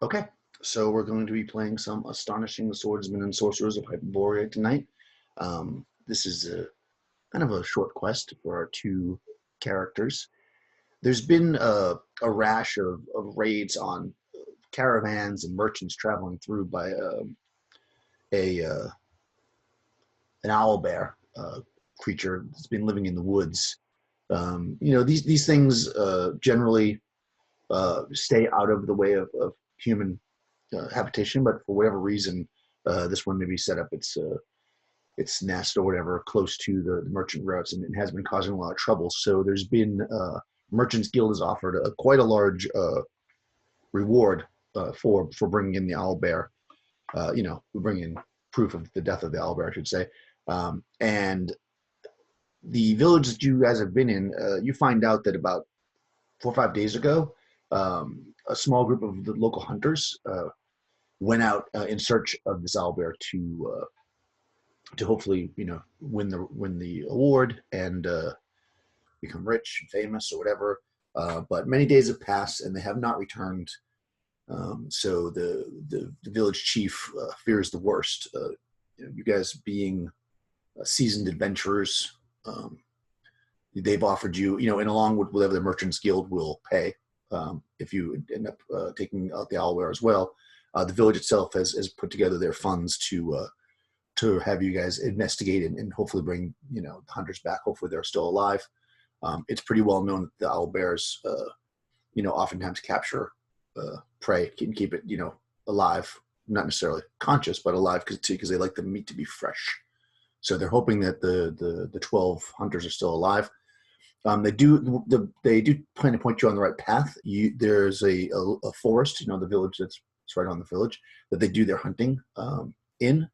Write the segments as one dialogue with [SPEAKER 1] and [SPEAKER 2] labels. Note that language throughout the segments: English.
[SPEAKER 1] Okay, so we're going to be playing some Astonishing Swordsmen and Sorcerers of Hyperboria tonight. This is kind of a short quest for our two characters. There's been a rash of raids on caravans and merchants traveling through by a an owlbear creature that's been living in the woods. These things generally stay out of the way of human habitation, but for whatever reason, this one maybe set up its nest or whatever close to the merchant routes, and it has been causing a lot of trouble. So there's been Merchants Guild has offered quite a large reward for bringing in the owlbear. Bring in proof of the death of the owlbear, I should say. And the village that you guys have been in, you find out that about 4 or 5 days ago, a small group of the local hunters went out in search of this owlbear to hopefully win the award and become rich and famous or whatever. But many days have passed and they have not returned. So the village chief fears the worst. You guys being seasoned adventurers, they've offered you, and along with whatever the Merchants Guild will pay, if you end up taking out the owlbear as well. The village itself has put together their funds to have you guys investigate and hopefully bring the hunters back. Hopefully they're still alive. It's pretty well known that the owlbears, oftentimes capture prey and keep it alive, not necessarily conscious, but alive because they like the meat to be fresh. So they're hoping that the 12 hunters are still alive. They do plan to point you on the right path. There's a forest, the village that's right on the village that they do their hunting in,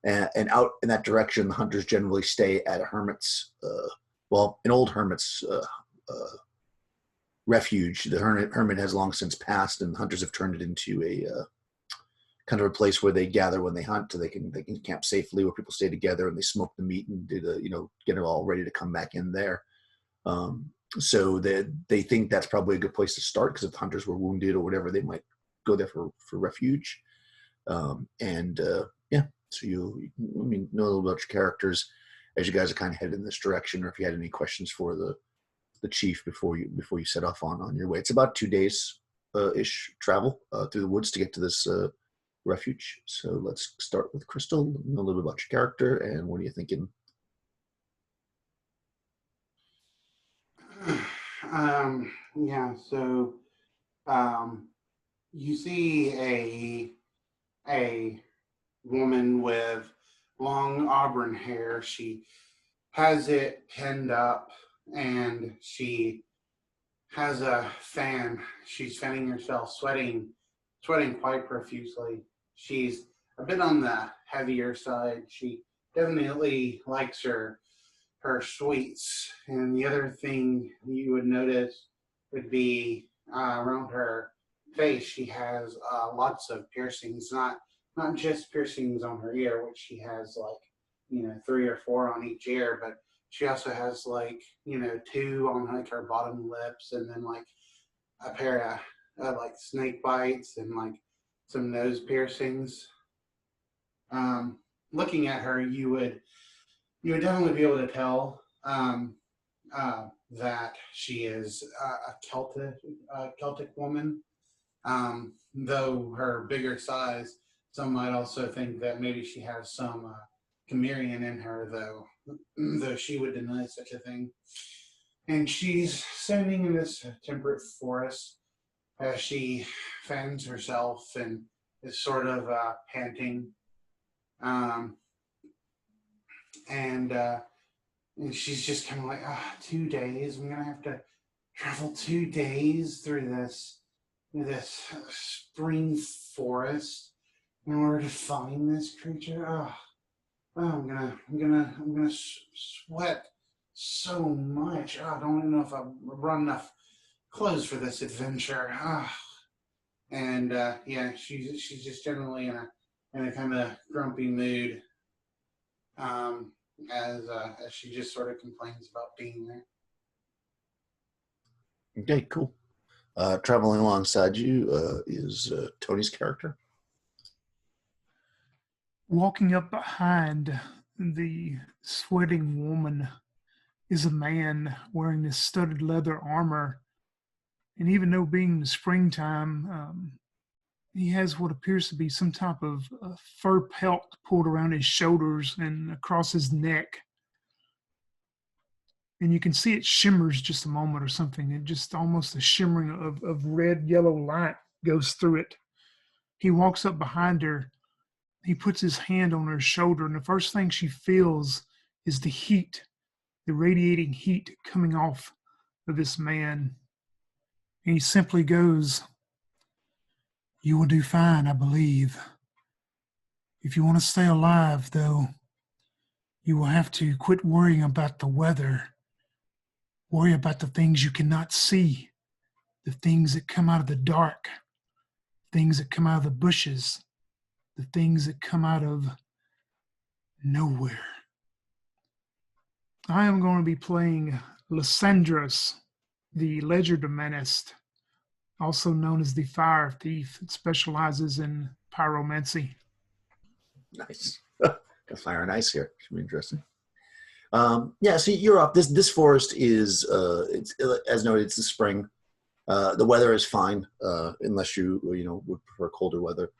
[SPEAKER 1] and out in that direction, the hunters generally stay at a hermit's, an old hermit's refuge. The hermit has long since passed, and the hunters have turned it into a kind of a place where they gather when they hunt, so they can camp safely, where people stay together and they smoke the meat and get it all ready to come back in there. So they think that's probably a good place to start, because if the hunters were wounded or whatever, they might go there for refuge. So you know a little about your characters as you guys are kind of headed in this direction, or if you had any questions for the chief before you set off on your way. It's about 2 days ish travel through the woods to get to this refuge. So let's start with Krystal. Know a little bit about your character, and what are you thinking?
[SPEAKER 2] Yeah, so you see a woman with long auburn hair. She has it pinned up and she has a fan. She's fanning herself, sweating quite profusely. She's a bit on the heavier side. She definitely likes her sweets. And the other thing you would notice would be around her face. She has lots of piercings, not just piercings on her ear, which she has like 3 or 4 on each ear, but she also has like 2 on like her bottom lips, and then like a pair of like snake bites and like some nose piercings. Looking at her, you would definitely be able to tell that she is a Celtic woman. Though her bigger size, some might also think that maybe she has some Cimmerian in her, though she would deny such a thing. And she's standing in this temperate forest as she fans herself and is sort of panting. Um, and she's just kind of like, 2 days. I'm gonna have to travel 2 days through this spring forest in order to find this creature. I'm gonna sweat so much. I don't even know if I've brought enough clothes for this adventure. And yeah, she's just generally in a kind of grumpy mood. As she just sort of complains about being there.
[SPEAKER 1] Okay, cool. Traveling alongside you is Tony's character.
[SPEAKER 3] Walking up behind the sweating woman is a man wearing this studded leather armor. And even though being the springtime, he has what appears to be some type of fur pelt pulled around his shoulders and across his neck. And you can see it shimmers just a moment or something. And just almost a shimmering of red, yellow light goes through it. He walks up behind her. He puts his hand on her shoulder, and the first thing she feels is the heat, the radiating heat coming off of this man. And he simply goes, "You will do fine, I believe. If you want to stay alive, though, you will have to quit worrying about the weather. Worry about the things you cannot see, the things that come out of the dark, things that come out of the bushes, the things that come out of nowhere." I am going to be playing Lysandros, the legerdemainist, also known as the Fire Thief. It specializes in pyromancy.
[SPEAKER 1] Nice. Got fire and ice here. Should be interesting. Yeah, so you're up. This forest is, it's, as noted, it's the spring. The weather is fine, unless you would prefer colder weather.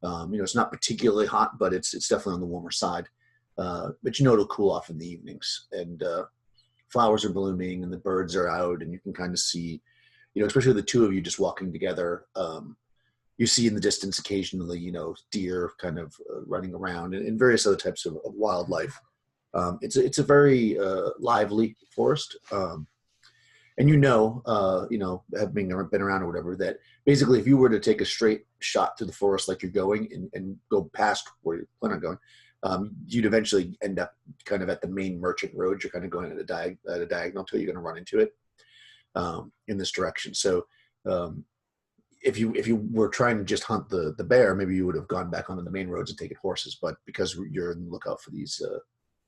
[SPEAKER 1] It's not particularly hot, but it's definitely on the warmer side. But it'll cool off in the evenings, and flowers are blooming, and the birds are out, and you can kind of see, especially the two of you just walking together. You see in the distance occasionally, deer kind of running around, and various other types of wildlife. It's a very lively forest, and having been around or whatever, that basically if you were to take a straight shot through the forest like you're going and go past where you plan on going, you'd eventually end up kind of at the main merchant road. You're kind of going at a diagonal to it. You're going to run into it in this direction. So if you were trying to just hunt the bear, maybe you would have gone back onto the main roads and taken horses. But because you're on the lookout for these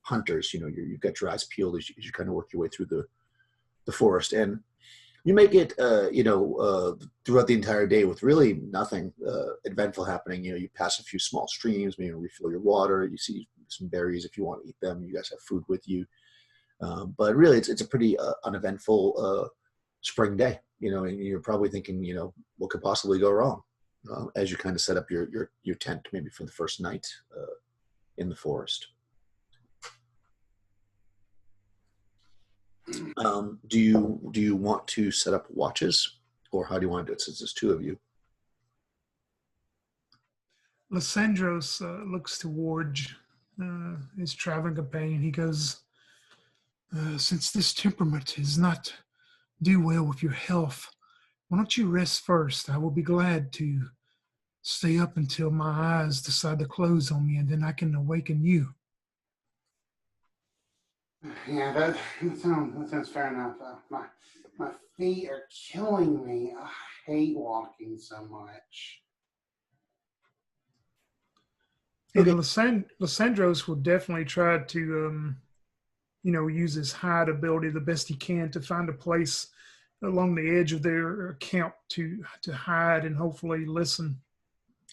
[SPEAKER 1] hunters, you've got your eyes peeled as you kind of work your way through the forest, and you make it throughout the entire day with really nothing eventful happening. You pass a few small streams, maybe refill your water, you see some berries if you want to eat them, you guys have food with you, but really it's a pretty uneventful spring day, and you're probably thinking, what could possibly go wrong, as you kind of set up your tent maybe for the first night in the forest. Do you want to set up watches, or how do you want to do it since there's two of you?
[SPEAKER 3] Lysandros looks towards his traveling companion. He goes, "Since this temperament does not do well with your health, why don't you rest first? I will be glad to stay up until my eyes decide to close on me, and then I can awaken you."
[SPEAKER 2] Yeah, that sounds fair enough. My feet are killing me. I hate walking so much.
[SPEAKER 3] Okay. And Lysandros will definitely try to, use his hide ability the best he can to find a place along the edge of their camp to hide and hopefully listen.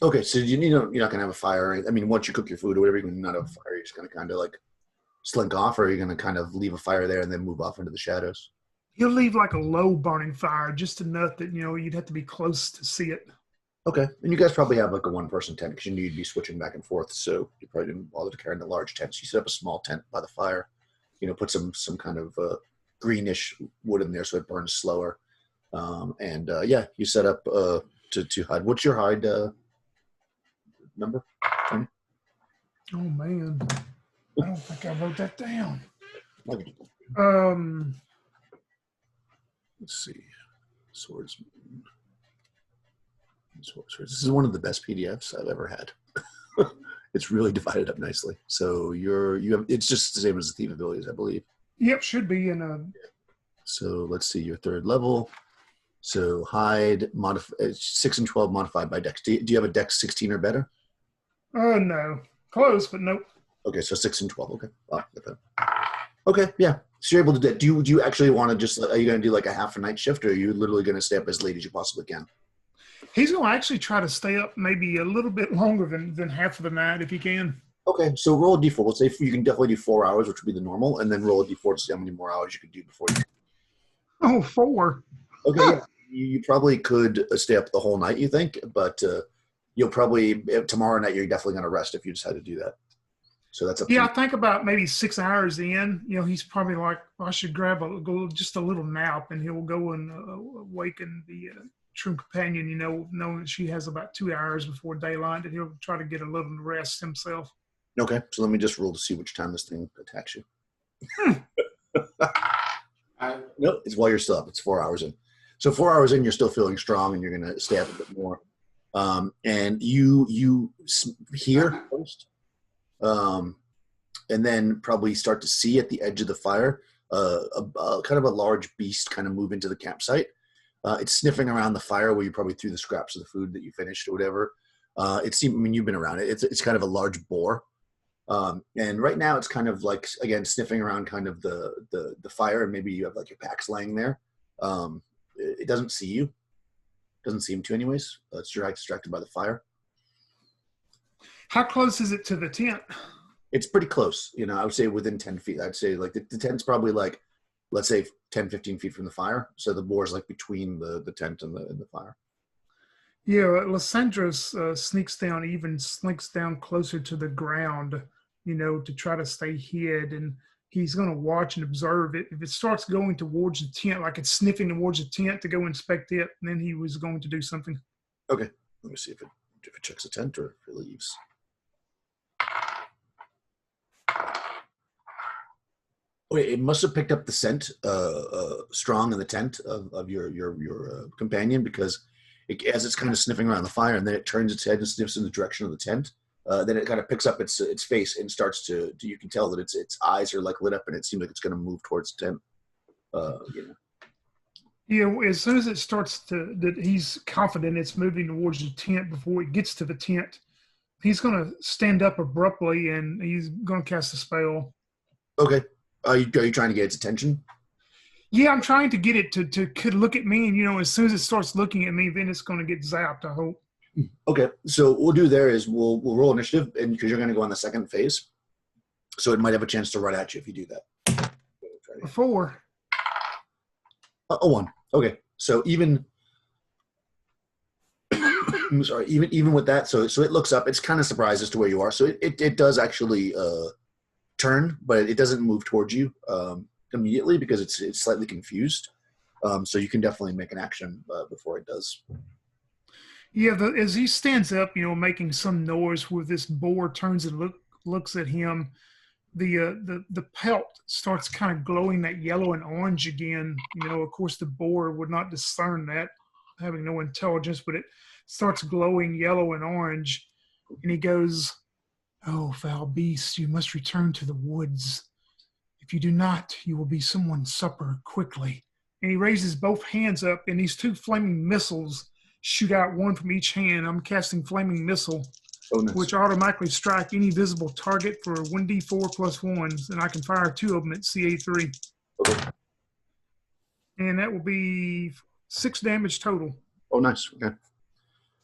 [SPEAKER 1] Okay, so you're not going to have a fire. I mean, once you cook your food or whatever, you're going to not have a fire. You're just going to kind of like slink off, or are you going to kind of leave a fire there and then move off into the shadows?
[SPEAKER 3] He'll leave like a low burning fire, just enough that, you'd have to be close to see it.
[SPEAKER 1] Okay, and you guys probably have like a one-person tent because you knew you'd be switching back and forth, so you probably didn't bother to carry the large tent. So you set up a small tent by the fire, put some kind of greenish wood in there so it burns slower, and you set up to hide. What's your hide number?
[SPEAKER 3] Oh man, I don't think I wrote that down.
[SPEAKER 1] Okay. Let's see, Swordsmen. This is one of the best PDFs I've ever had. It's really divided up nicely. So it's just the same as the thief abilities, I believe.
[SPEAKER 3] Yep, should be in a.
[SPEAKER 1] So let's see, your third level. So hide 6 and 12 modified by Dex. Do you have a Dex 16 or better?
[SPEAKER 3] No, close, but nope.
[SPEAKER 1] Okay, so 6 and 12. Okay. Okay, yeah. So you're able to do that. Do you actually want to just, are you going to do like a half a night shift, or are you literally going to stay up as late as you possibly can?
[SPEAKER 3] He's going to actually try to stay up maybe a little bit longer than half of the night if he can.
[SPEAKER 1] Okay, so roll a d4. Let's say you can definitely do 4 hours, which would be the normal, and then roll a d4 to see how many more hours you can do before you.
[SPEAKER 3] Oh, 4.
[SPEAKER 1] Okay, yeah. You probably could stay up the whole night, you think, but you'll probably, tomorrow night, you're definitely going to rest if you decide to do that. So that's up to
[SPEAKER 3] Yeah,
[SPEAKER 1] you.
[SPEAKER 3] I think about maybe 6 hours in, he's probably like, I should grab just a little nap, and he'll go and awaken the true companion, knowing that she has about 2 hours before daylight, and he'll try to get a little rest himself.
[SPEAKER 1] Okay, so let me just roll to see which time this thing attacks you. No, it's while you're still up. It's 4 hours in. So 4 hours in, you're still feeling strong, and you're going to stay up a bit more. And you hear first, and then probably start to see at the edge of the fire a kind of a large beast kind of move into the campsite. It's sniffing around the fire where you probably threw the scraps of the food that you finished or whatever. You've been around it. It's kind of a large boar. And right now it's kind of like, again, sniffing around kind of the fire, and maybe you have like your packs laying there. It doesn't see you. Doesn't seem to anyways. It's distracted by the fire.
[SPEAKER 3] How close is it to the tent?
[SPEAKER 1] It's pretty close. I would say within 10 feet. I'd say like the tent's probably like, let's say 10, 15 feet from the fire. So the boar's like between the tent and the fire.
[SPEAKER 3] Yeah, Lysandros slinks down closer to the ground, to try to stay hid. And he's going to watch and observe it. If it starts going towards the tent, like it's sniffing towards the tent to go inspect it, then he was going to do something.
[SPEAKER 1] Okay. Let me see if it checks the tent or if it leaves. Okay, it must have picked up the scent strong in the tent of your companion, because as it's kind of sniffing around the fire, and then it turns its head and sniffs in the direction of the tent. Then it kind of picks up its face and starts to. You can tell that its eyes are like lit up, and it seems like it's going to move towards the tent.
[SPEAKER 3] Yeah, as soon as it starts that he's confident it's moving towards the tent before it gets to the tent, he's going to stand up abruptly and he's going to cast a spell.
[SPEAKER 1] Okay. Are you trying to get its attention?
[SPEAKER 3] Yeah, I'm trying to get it to look at me, and as soon as it starts looking at me, then it's going to get zapped, I hope.
[SPEAKER 1] Okay, so what we'll do there is we'll roll initiative, and because you're going to go on the second phase, so it might have a chance to run at you if you do that.
[SPEAKER 3] A 4.
[SPEAKER 1] A 1. Okay, so even I'm sorry, even with that, so it looks up. It's kind of surprised as to where you are. So it does actually turn, but it doesn't move towards you immediately because it's slightly confused. So you can definitely make an action before it does.
[SPEAKER 3] Yeah, as he stands up, making some noise where this boar turns and looks at him, the pelt starts kind of glowing that yellow and orange again. Of course, the boar would not discern that, having no intelligence, but it starts glowing yellow and orange. And he goes, "Oh, foul beast, you must return to the woods. If you do not, you will be someone's supper quickly." And he raises both hands up, and these 2 flaming missiles shoot out, one from each hand. I'm casting Flaming Missile, which automatically strike any visible target for 1d4 plus 1, and I can fire 2 of them at CA3.
[SPEAKER 1] Okay.
[SPEAKER 3] And that will be 6 damage total.
[SPEAKER 1] Oh, nice. Okay.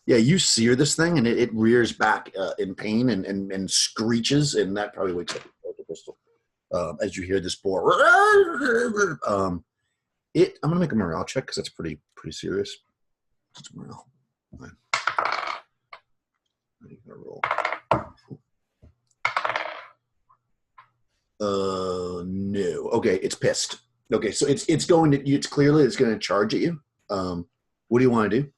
[SPEAKER 1] Yeah, you sear this thing, and it rears back in pain and screeches, and that probably wakes up the crystal as you hear this boar. I'm going to make a morale check because that's pretty serious. It's morale. Fine. I'm going to roll. No. Okay, it's pissed. Okay, so it's going to. It's going to charge at you. What do you want to do?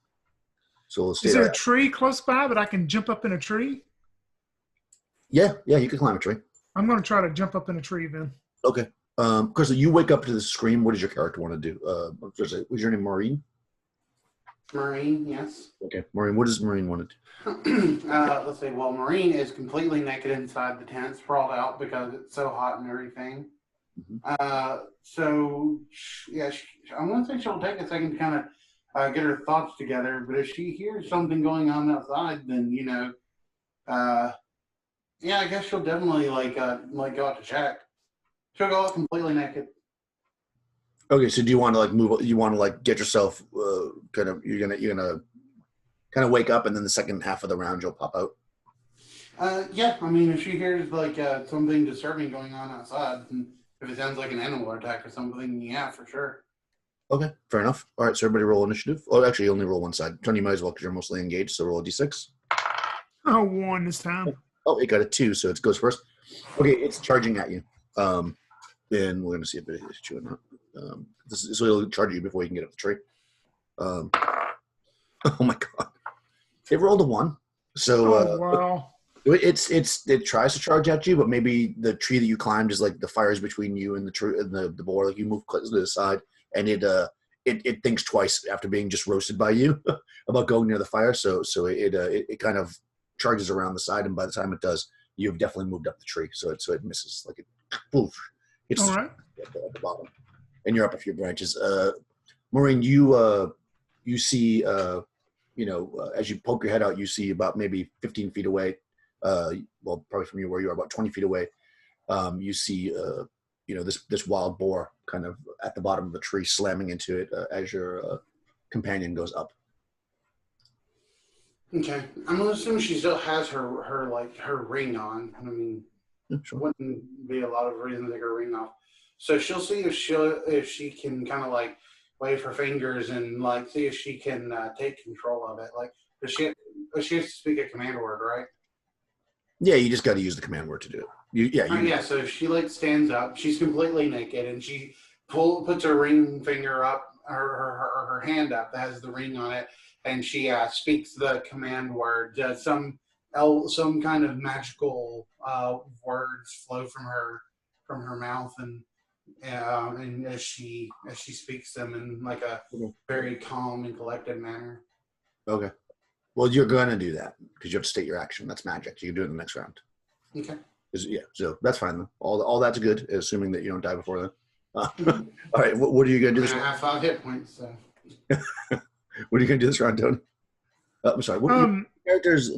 [SPEAKER 1] So let's.
[SPEAKER 3] Is there a tree close by that I can jump up in a tree?
[SPEAKER 1] Yeah, you can climb a tree.
[SPEAKER 3] I'm going to try to jump up in a tree then.
[SPEAKER 1] Okay. Krystal, you wake up to the scream. What does your character want to do? Was your name Maureen?
[SPEAKER 2] Maureen, yes.
[SPEAKER 1] Okay, Maureen. What does Maureen want to do?
[SPEAKER 2] Let's see. Well, Maureen is completely naked inside the tent, sprawled out because it's so hot and everything. Mm-hmm. So, yeah, I want to say she'll take a second to kind of get her thoughts together. But if she hears something going on outside, then yeah, I guess she'll definitely go out to check. She'll go out completely naked.
[SPEAKER 1] Okay, so do you want to like move? You want to like get yourself you're gonna kind of wake up, and then the second half of the round you'll pop out.
[SPEAKER 2] Yeah, I mean, if she hears like something disturbing going on outside, and if it sounds like an animal attack or something, yeah, for sure.
[SPEAKER 1] Okay, fair enough. All right, so everybody roll initiative. Oh, actually, you only roll one side. Tony, you might as well because you're mostly engaged. So roll a d6.
[SPEAKER 3] Oh, 1 this time.
[SPEAKER 1] Oh, it got a 2, so it goes first. Okay, it's charging at you. Then we're gonna see if it hits you or not. So it'll charge you before you can get up the tree. Oh my god! It rolled a 1. So
[SPEAKER 3] wow.
[SPEAKER 1] it tries to charge at you, but maybe the tree that you climbed is like the fires between you and the tree and the boar. Like you move close to the side, and it thinks twice after being just roasted by you about going near the fire. So it kind of charges around the side, and by the time it does, you've definitely moved up the tree. So it misses, like it poof. It's
[SPEAKER 3] All right.
[SPEAKER 1] at the bottom, and you're up a few branches. Maureen, you see as you poke your head out, you see about maybe 15 feet away. Well, probably from you where you are, about 20 feet away. You see this wild boar kind of at the bottom of the tree, slamming into it as your companion goes up.
[SPEAKER 2] Okay, I'm gonna assume she still has her ring on. I mean,
[SPEAKER 1] Yeah, sure.
[SPEAKER 2] wouldn't be a lot of reason to take her ring off. So she'll see if she can kind of like wave her fingers and like see if she can take control of it. Like, does she has to speak a command word, right?
[SPEAKER 1] Yeah, you just got to use the command word to do it.
[SPEAKER 2] Yeah. So she like stands up. She's completely naked, and she puts her ring finger up, her hand up that has the ring on it, and she speaks the command word. Some kind of magical words flow from her mouth, and as she speaks them in like a very calm and collected manner.
[SPEAKER 1] Okay. Well, you're gonna do that because you have to state your action. That's magic. You can do it in the next round.
[SPEAKER 2] Okay.
[SPEAKER 1] Yeah, so that's fine. Then. All that's good, assuming that you don't die before then. All right. What are you gonna do this
[SPEAKER 2] I
[SPEAKER 1] round?
[SPEAKER 2] have 5 hit points. So.
[SPEAKER 1] What are you gonna do this round, Tony? I'm sorry. What characters?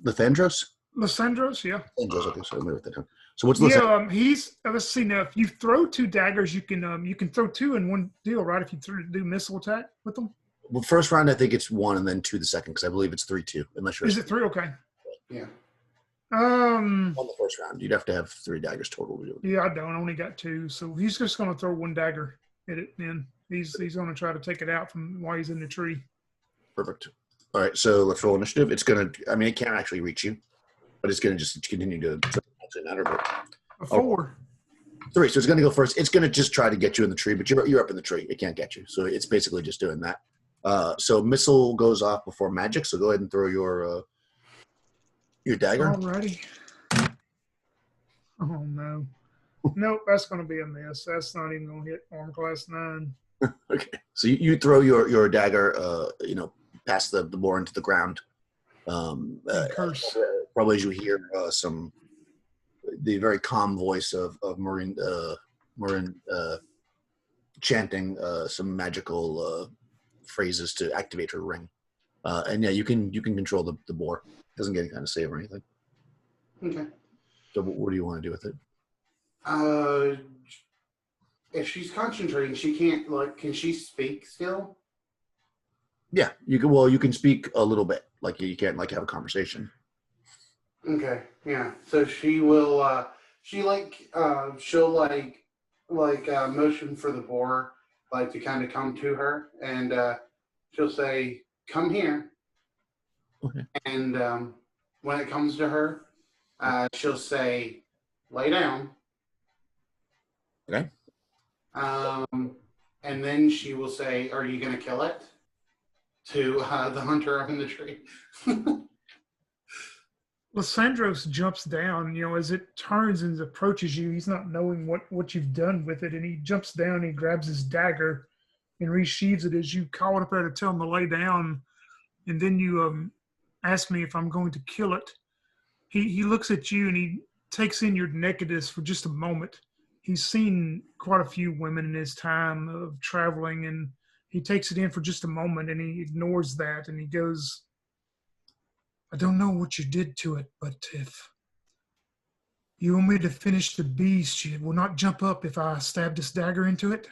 [SPEAKER 1] Lysandros?
[SPEAKER 3] Lysandros, yeah.
[SPEAKER 1] Lysandros. Okay, so let me write that down. So what's Lysandros?
[SPEAKER 3] He's let's see now. If you throw 2 daggers, you can throw 2 in one deal, right? If you do missile attack with them.
[SPEAKER 1] Well, first round I think it's 1, and then 2 the second, because I believe it's 3-2. Unless you're.
[SPEAKER 3] Is it 3? Okay.
[SPEAKER 2] Yeah.
[SPEAKER 1] On the first round, you'd have to have 3 daggers total to do it.
[SPEAKER 3] Yeah, I don't. I only got 2, so he's just going to throw 1 dagger at it. Then he's going to try to take it out from while he's in the tree.
[SPEAKER 1] Perfect. All right, so let's roll initiative. It's gonna. I mean, it can't actually reach you, but it's gonna just continue to actually matter. But
[SPEAKER 3] a 4.
[SPEAKER 1] 3. So it's gonna go first. It's gonna just try to get you in the tree, but you're up in the tree. It can't get you. So it's basically just doing that. So missile goes off before magic. So go ahead and throw your dagger.
[SPEAKER 3] Alrighty. Oh no. Nope, that's going to be a miss. That's not even going to hit armor class 9.
[SPEAKER 1] Okay. So you throw your dagger, past the boar into the ground.
[SPEAKER 3] Curse.
[SPEAKER 1] Probably as you hear the very calm voice of Maureen chanting some magical phrases to activate her ring. And yeah, you can control the boar. It doesn't get any kind of save or anything.
[SPEAKER 2] Okay.
[SPEAKER 1] So what do you want to do with it?
[SPEAKER 2] If she's concentrating, she can't can she speak still?
[SPEAKER 1] Yeah, you can. Well, you can speak a little bit. Like you can't have a conversation.
[SPEAKER 2] Okay. Yeah. So she will. She'll motion for the boar to kind of come to her, and she'll say, "Come here."
[SPEAKER 1] Okay.
[SPEAKER 2] And when it comes to her, she'll say, "Lay down."
[SPEAKER 1] Okay.
[SPEAKER 2] And then she will say, "Are you going to kill it?" To the hunter up in the tree.
[SPEAKER 3] Lysandros jumps down, as it turns and approaches you. He's not knowing what you've done with it, and he jumps down and he grabs his dagger and resheathes it as you call it up there to tell him to lay down. And then you ask me if I'm going to kill it. He looks at you and he takes in your nakedness for just a moment. He's seen quite a few women in his time of traveling, and he takes it in for just a moment and he ignores that and he goes, "I don't know what you did to it, but if you want me to finish the beast, you will not jump up if I stab this dagger into it."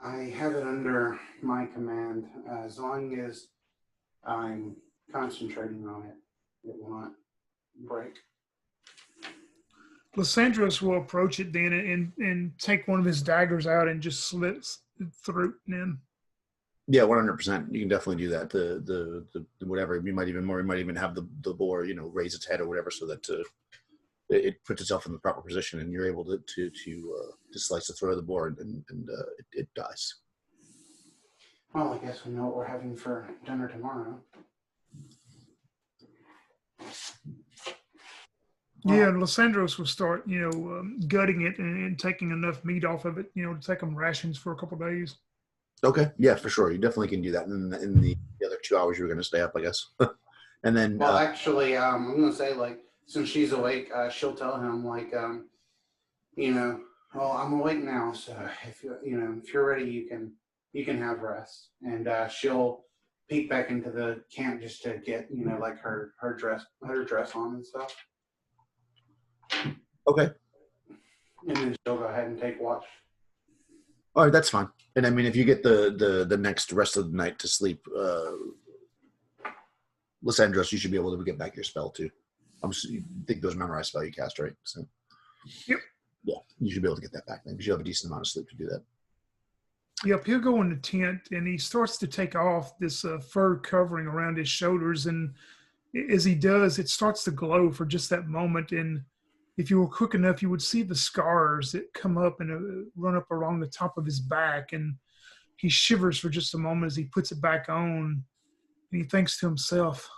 [SPEAKER 2] I have it under my command. As long as I'm concentrating on it, it will not break.
[SPEAKER 3] Lysandros will approach it then and take one of his daggers out and just slit the throat in.
[SPEAKER 1] Yeah, 100%. You can definitely do that. The whatever, you might even have the boar, raise its head or whatever, so that it puts itself in the proper position, and you're able to slice the throat of the boar, and it dies.
[SPEAKER 2] Well, I guess we know what we're having for dinner tomorrow.
[SPEAKER 3] Yeah, Lysandros will start, gutting it and taking enough meat off of it, to take them rations for a couple of days.
[SPEAKER 1] Okay, yeah, for sure. You definitely can do that in the other 2 hours you're going to stay up, I guess. And then,
[SPEAKER 2] well, actually, I'm going to say, like, since she's awake, she'll tell him, like, well, I'm awake now, so if you're ready, you can have rest. And she'll peek back into the camp just to get, like her dress on and stuff.
[SPEAKER 1] okay,
[SPEAKER 2] And then she'll go ahead and take watch.
[SPEAKER 1] all right, that's fine. And I mean, if you get the next rest of the night to sleep, Lysandros, you should be able to get back your spell too. You think those memorized spell you cast, right? So,
[SPEAKER 3] Yep.
[SPEAKER 1] Yeah, you should be able to get that back then because you have a decent amount of sleep to do that.
[SPEAKER 3] Yep, he'll go in the tent and he starts to take off this fur covering around his shoulders. And as he does, it starts to glow for just that moment. And if you were quick enough, you would see the scars that come up and run up along the top of his back. And he shivers for just a moment as he puts it back on. And he thinks to himself,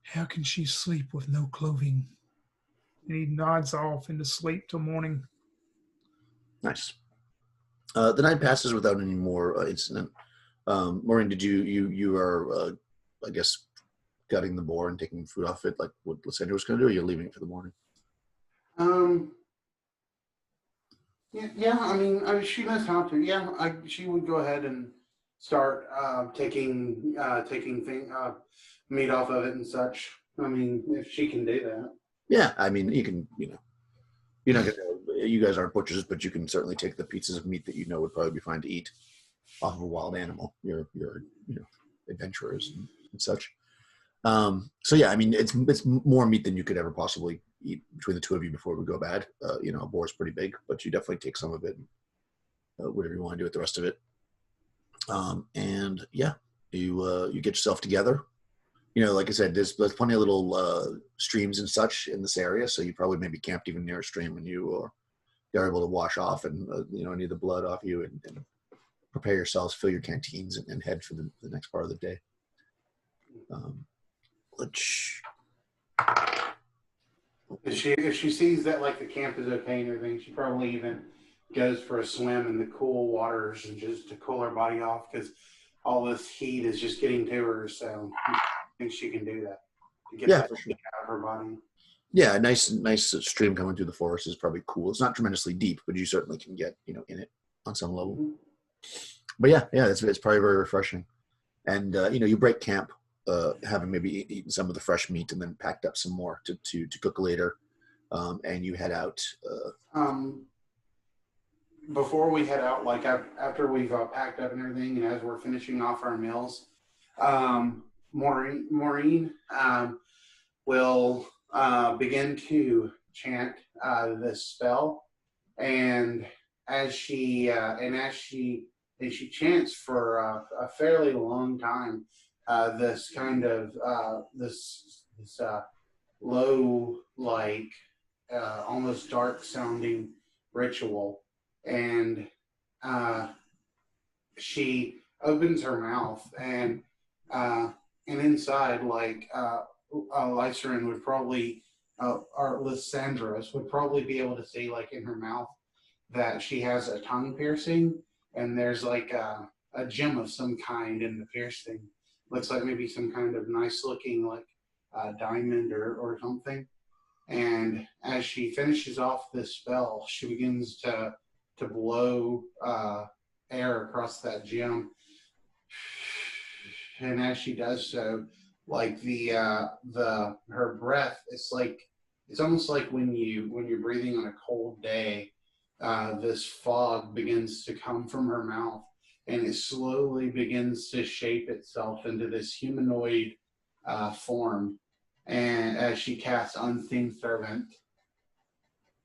[SPEAKER 3] how can she sleep with no clothing? And he nods off into sleep till morning.
[SPEAKER 1] Nice. The night passes without any more incident. Maureen, did you are, I guess, gutting the boar and taking food off it like what Lysandra was going to do, or you're leaving it for the morning?
[SPEAKER 2] Yeah. I mean, she knows how to. Yeah, she would go ahead and start taking meat off of it and such. I mean, if she can do that.
[SPEAKER 1] Yeah, I mean, you can, you're not going to, you guys aren't butchers, but you can certainly take the pieces of meat that would probably be fine to eat off of a wild animal. You're adventurers and such. So yeah, I mean, it's more meat than you could ever possibly eat between the two of you before it would go bad. A boar is pretty big, but you definitely take some of it, whatever you want to do with the rest of it. And yeah, you get yourself together. Like I said, there's plenty of little streams and such in this area, so you probably maybe camped even near a stream, and you are able to wash off and any of the blood off you, and prepare yourselves, fill your canteens, and head for the next part of the day.
[SPEAKER 2] If she sees that like the camp is okay and everything, she probably even goes for a swim in the cool waters and just to cool her body off because all this heat is just getting to her. So I think she can do that to get that heat out of her body.
[SPEAKER 1] Yeah, a nice stream coming through the forest is probably cool. It's not tremendously deep, but you certainly can get in it on some level. Mm-hmm. But yeah, it's probably very refreshing. And you break camp, having maybe eaten some of the fresh meat and then packed up some more to cook later, and you head out.
[SPEAKER 2] Before we head out, like after we've packed up and everything, and as we're finishing off our meals, Maureen will begin to chant this spell, and as she chants for a fairly long time, this kind of this low, like almost dark sounding ritual, and she opens her mouth, and inside, like Lycerin would probably, or Lysandros would probably be able to see, like in her mouth, that she has a tongue piercing, and there's like a gem of some kind in the piercing. Looks like maybe some kind of nice looking like diamond or something. And as she finishes off this spell, she begins to blow air across that gem. And as she does so, like her breath, it's almost like when you're breathing on a cold day, this fog begins to come from her mouth, and it slowly begins to shape itself into this humanoid form. And as she casts Unseen Servant,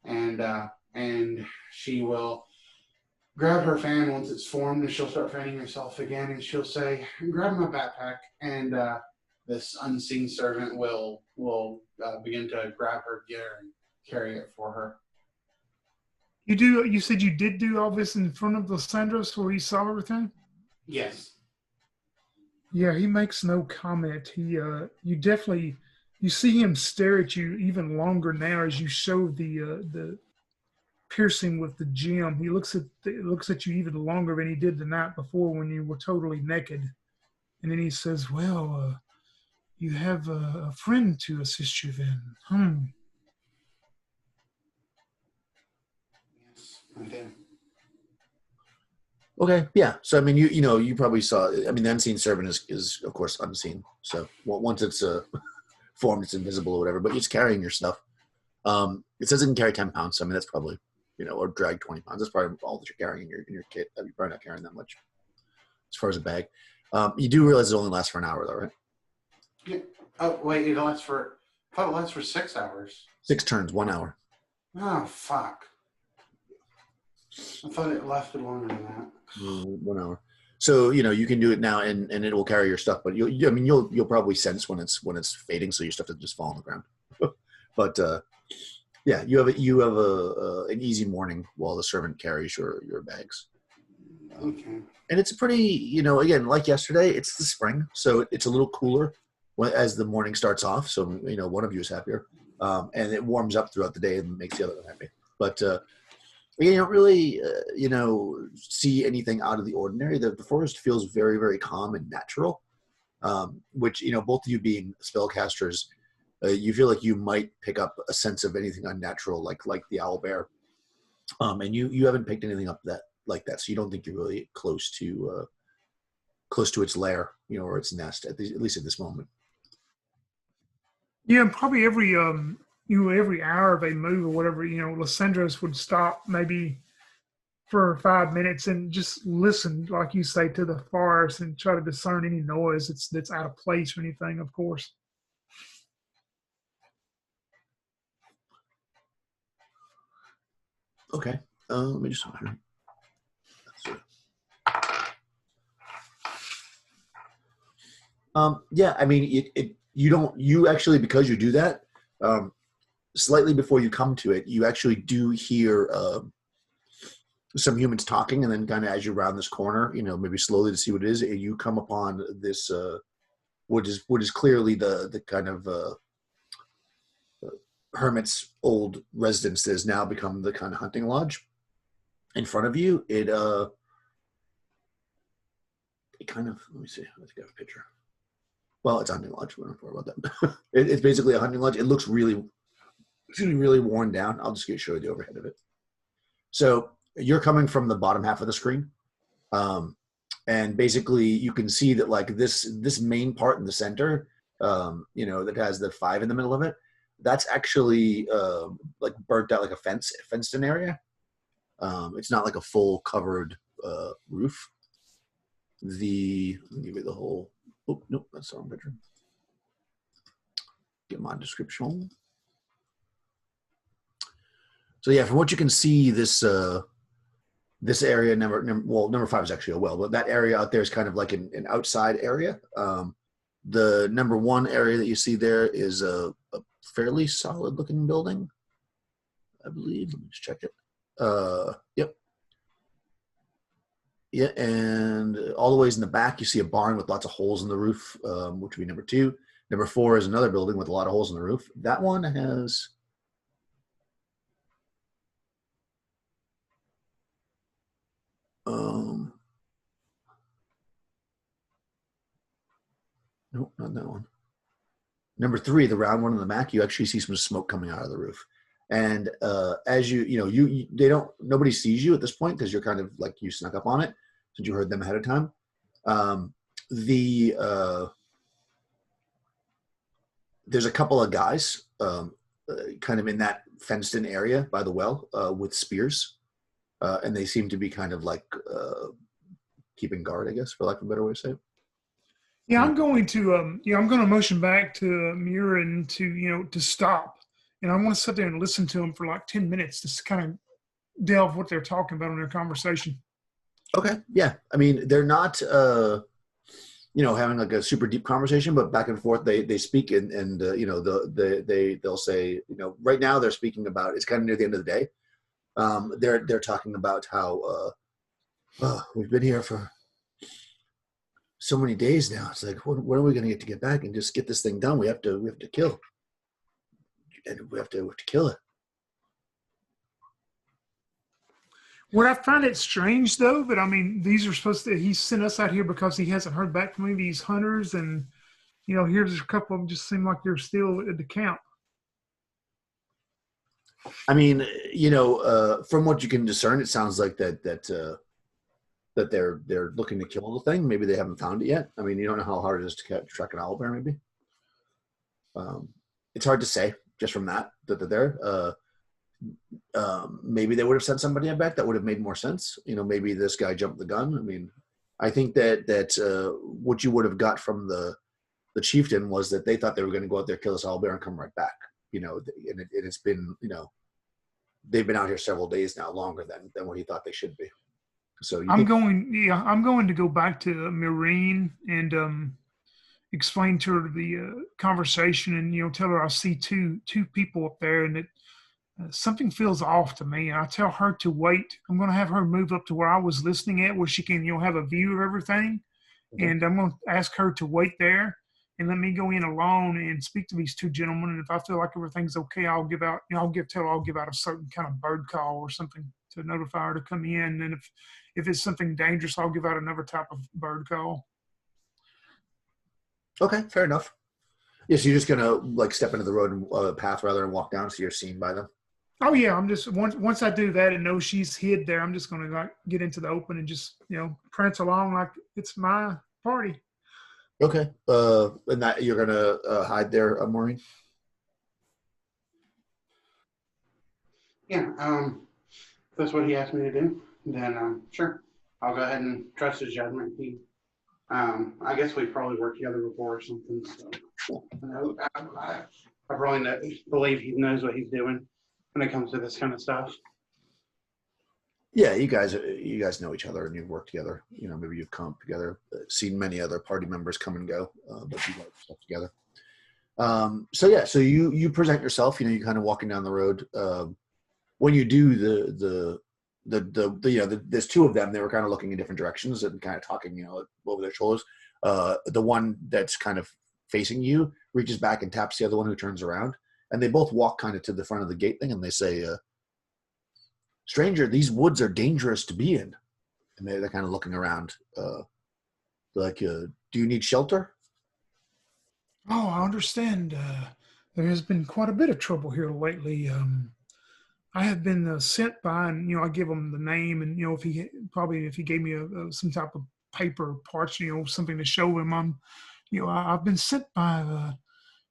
[SPEAKER 2] and she will grab her fan once it's formed, and she'll start fanning herself again, and she'll say, "Grab my backpack," and this unseen servant will begin to grab her gear and carry it for her.
[SPEAKER 3] You said you did do all this in front of Lysandros where he saw everything?
[SPEAKER 2] Yes.
[SPEAKER 3] Yeah, he makes no comment. You see him stare at you even longer now as you show the piercing with the gem. He looks at you even longer than he did the night before when you were totally naked. And then he says, "Well, you have a friend to assist you then."
[SPEAKER 2] Yes, I did.
[SPEAKER 1] Okay, yeah. So I mean, you probably saw. I mean, the unseen servant is of course unseen. So once it's formed, it's invisible or whatever. But it's carrying your stuff. It says it can carry 10 pounds. So I mean, that's probably or drag 20 pounds. That's probably all that you're carrying in your kit. You're probably not carrying that much as far as a bag. You do realize it only lasts for an hour, though, right?
[SPEAKER 2] Yeah. Oh wait, it lasts for. I thought it lasts for 6 hours.
[SPEAKER 1] 6 turns, 1 hour.
[SPEAKER 2] Oh fuck! I thought it lasted longer than that.
[SPEAKER 1] 1 hour. So you can do it now, and it will carry your stuff. But you'll probably sense when it's fading, so your stuff doesn't just fall on the ground. But yeah, you have an easy morning while the servant carries your bags.
[SPEAKER 2] Okay.
[SPEAKER 1] And it's pretty, again, like yesterday, it's the spring, so it's a little cooler as the morning starts off. So one of you is happier, and it warms up throughout the day and makes the other one happy. But you don't really, see anything out of the ordinary. The forest feels very, very calm and natural, which, both of you being spellcasters, you feel like you might pick up a sense of anything unnatural, like the owlbear. And you haven't picked anything up like that, so you don't think you're really close to its lair, or its nest, at least at this moment.
[SPEAKER 3] Yeah, and probably every hour they move or whatever, Lysandros would stop maybe for 5 minutes and just listen, like you say, to the forest and try to discern any noise that's out of place or anything, of course.
[SPEAKER 1] Okay. Let me just. Yeah, I mean, you actually, because you do that, slightly before you come to it, you actually do hear some humans talking, and then kind of as you round this corner, maybe slowly to see what it is, and you come upon this, what is clearly the kind of hermit's old residence that has now become the kind of hunting lodge. In front of you, it kind of, let me see, I think I have a picture. Well, it's a hunting lodge. We don't have to worry about that. It's basically a hunting lodge. It looks really worn down. I'll just show you the overhead of it. So you're coming from the bottom half of the screen, and basically you can see that like this main part in the center, that has the 5 in the middle of it. That's actually like burnt out like a fenced-in area. It's not like a full covered roof. Let me give you the whole. Oh, nope, that's the wrong picture. Get my description. So yeah, from what you can see, this area number 5 is actually a well, but that area out there is kind of like an outside area. The number 1 area that you see there is a fairly solid looking building, I believe. Let me just check it. Yep. Yeah, and all the ways in the back, you see a barn with lots of holes in the roof, which would be number 2. Number 4 is another building with a lot of holes in the roof. That one has nope, not that one. Number 3, the round one in the back, you actually see some smoke coming out of the roof. And as nobody sees you at this point because you're kind of like you snuck up on it since you heard them ahead of time. There's a couple of guys kind of in that fenced-in area by the well with spears. and they seem to be kind of like keeping guard, I guess, for lack of a better way to say it.
[SPEAKER 3] Yeah, I'm going to I'm going to motion back to Murin to stop, and I want to sit there and listen to him for like 10 minutes just to kind of delve what they're talking about in their conversation.
[SPEAKER 1] Okay, yeah. I mean, they're not having like a super deep conversation, but back and forth they speak, and they'll say, right now they're speaking about, it's kind of near the end of the day. They're talking about how we've been here for so many days now. It's like, when are we going to get back and just get this thing done? We have to kill, and we have to kill it.
[SPEAKER 3] What I find it strange though, but I mean, these are supposed to, he sent us out here because he hasn't heard back from any of these hunters, and here's a couple of them just seem like they're still at the camp.
[SPEAKER 1] I mean, from what you can discern, it sounds like that they're looking to kill the thing. Maybe they haven't found it yet. I mean, you don't know how hard it is to track an owlbear. Maybe it's hard to say just from that they're there. Maybe they would have sent somebody back. That would have made more sense. Maybe this guy jumped the gun. I mean, I think that what you would have got from the chieftain was that they thought they were going to go out there, kill this owlbear, and come right back. And it's been, they've been out here several days now, longer than what he thought they should be. So I'm
[SPEAKER 3] going to go back to Marine and explain to her the conversation, and tell her I see two people up there, and that something feels off to me. And I tell her to wait. I'm going to have her move up to where I was listening at, where she can have a view of everything. Okay. And I'm going to ask her to wait there and let me go in alone and speak to these two gentlemen. And if I feel like everything's okay, I'll give out, I'll give out a certain kind of bird call or something to notify her to come in. And if it's something dangerous, I'll give out another type of bird call.
[SPEAKER 1] Okay, fair enough. Yeah, so you're just gonna like step into the road and path rather and walk down, so you're seen by them.
[SPEAKER 3] Oh yeah, I'm just once I do that and know she's hid there, I'm just gonna like get into the open and just prance along like it's my party.
[SPEAKER 1] Okay. And that you're gonna hide there, Maureen?
[SPEAKER 2] Yeah. If that's what he asked me to do, then sure, I'll go ahead and trust his judgment. I guess we probably worked together before or something. So I probably believe he knows what he's doing when it comes to this kind of stuff.
[SPEAKER 1] Yeah, you guys know each other and you've worked together. Maybe you've come together, seen many other party members come and go, but you work stuff together. So you present yourself. You kind of walking down the road. When you do there's two of them. They were kind of looking in different directions and kind of talking, over their shoulders. The one that's kind of facing you reaches back and taps the other one who turns around, and they both walk kind of to the front of the gate thing, and they say, "Stranger, these woods are dangerous to be in." And they're kind of looking around, like, "Do you need shelter?"
[SPEAKER 3] Oh, I understand. There has been quite a bit of trouble here lately. I have been sent by, and I give him the name, and if he gave me some type of paper parts, something to show him, I've been sent by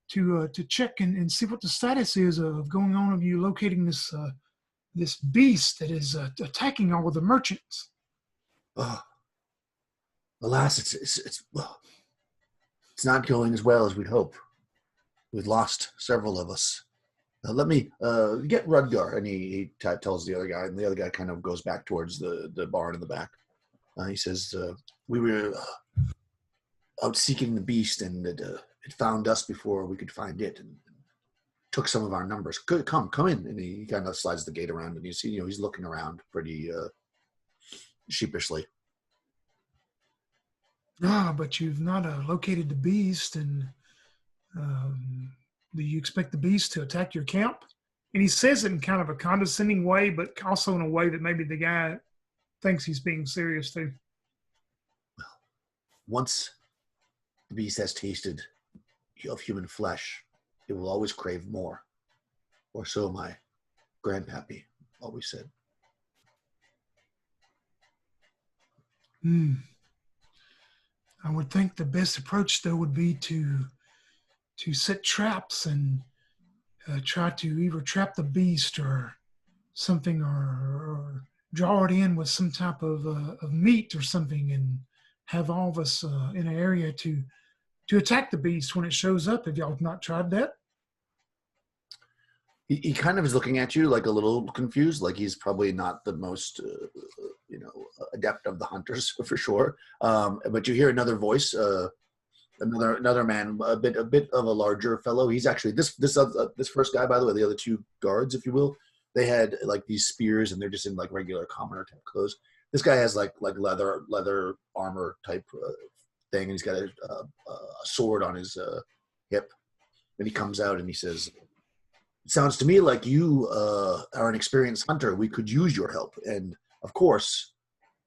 [SPEAKER 3] to check and see what the status is of going on of you locating this beast that is attacking all of the merchants.
[SPEAKER 1] Alas, it's not going as well as we'd hope. We've lost several of us. Let me get Rudgar, and he tells the other guy, and the other guy kind of goes back towards the barn in the back. He says, "We were out seeking the beast, and it found us before we could find it, and took some of our numbers. Good, come in." And he kind of slides the gate around, and you see, he's looking around pretty sheepishly.
[SPEAKER 3] But you've not located the beast, and do you expect the beast to attack your camp? And he says it in kind of a condescending way, but also in a way that maybe the guy thinks he's being serious too.
[SPEAKER 1] Well, once the beast has tasted of human flesh, it will always crave more. Or so my grandpappy always said.
[SPEAKER 3] I would think the best approach, though, would be to set traps and try to either trap the beast or something, or draw it in with some type of meat or something, and have all of us in an area to attack the beast when it shows up. Have y'all not tried that?
[SPEAKER 1] He kind of is looking at you like a little confused, like he's probably not the most, adept of the hunters for sure. But you hear another voice, another man, a bit of a larger fellow. He's actually this first guy, by the way. The other two guards, if you will, they had like these spears, and they're just in like regular commoner type clothes. This guy has like leather armor type thing, and he's got a sword on his hip. And he comes out and he says, "It sounds to me like you are an experienced hunter. We could use your help, and of course,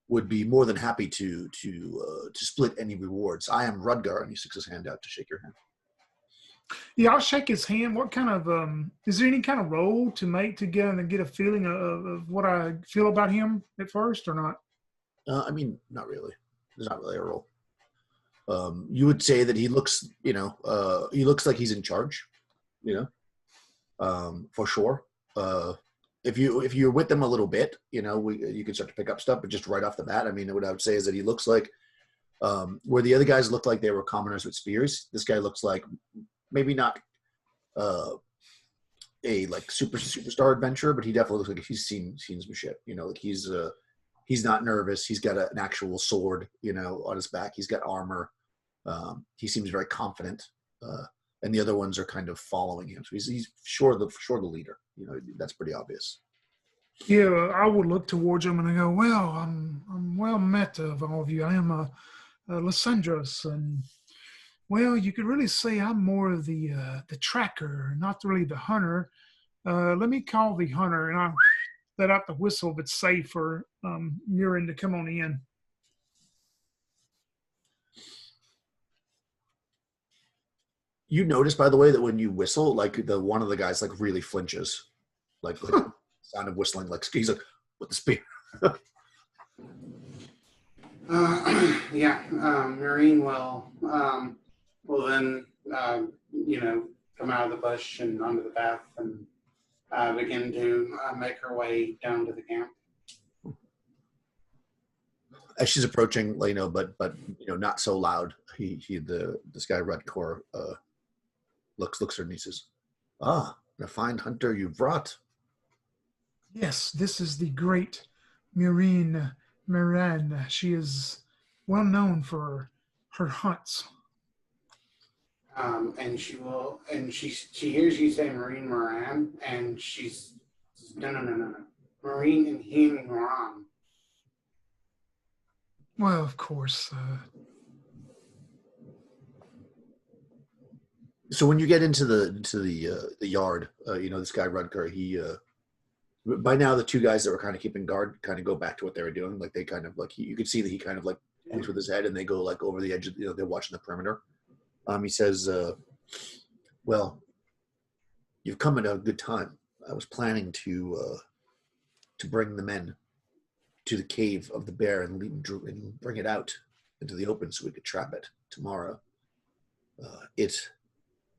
[SPEAKER 1] would be more than happy to split any rewards. I am Rudgar," and he sticks his hand out to shake your hand.
[SPEAKER 3] Yeah, I'll shake his hand. What kind of is there any kind of roll to make to get a feeling of what I feel about him at first, or not?
[SPEAKER 1] I mean, not really. There's not really a role. You would say that he looks, he looks like he's in charge, for sure. If you're with them a little bit, you can start to pick up stuff. But just right off the bat, I mean, what I would say is that he looks like where the other guys looked like they were commoners with spears. This guy looks like maybe not a like superstar adventurer, but he definitely looks like he's seen some shit. Like he's not nervous. He's got an actual sword, on his back. He's got armor. He seems very confident. And the other ones are kind of following him. So he's sure the leader. That's pretty obvious.
[SPEAKER 3] Yeah, I would look towards him and I go, "Well, I'm well met of all of you. I am a Lysandros, and well, you could really say I'm more of the tracker, not really the hunter. Let me call the hunter," and I let out the whistle if it's safe for Murin to come on in.
[SPEAKER 1] You notice, by the way, that when you whistle, like one of the guys like really flinches, like sound of whistling, like he's like with the spear.
[SPEAKER 2] Yeah, Marine will then come out of the bush and onto the path and begin to make her way down to the camp.
[SPEAKER 1] As she's approaching, but not so loud. This guy Rudkor looks at her and he says, "Ah, a fine hunter you've brought."
[SPEAKER 3] Yes, this is the great Murin Miran. She is well known for her hunts.
[SPEAKER 2] And she hears you say Marine Moran, and she's no. Marine and him Moran.
[SPEAKER 3] Well, of course.
[SPEAKER 1] So when you get into the yard, this guy Rudker, he by now the two guys that were kind of keeping guard kind of go back to what they were doing. Like they kind of like you could see that he kind of like points with his head, and they go like over the edge of they're watching the perimeter. He says, "Well, you've come at a good time. I was planning to bring the men to the cave of the bear and bring it out into the open so we could trap it tomorrow. It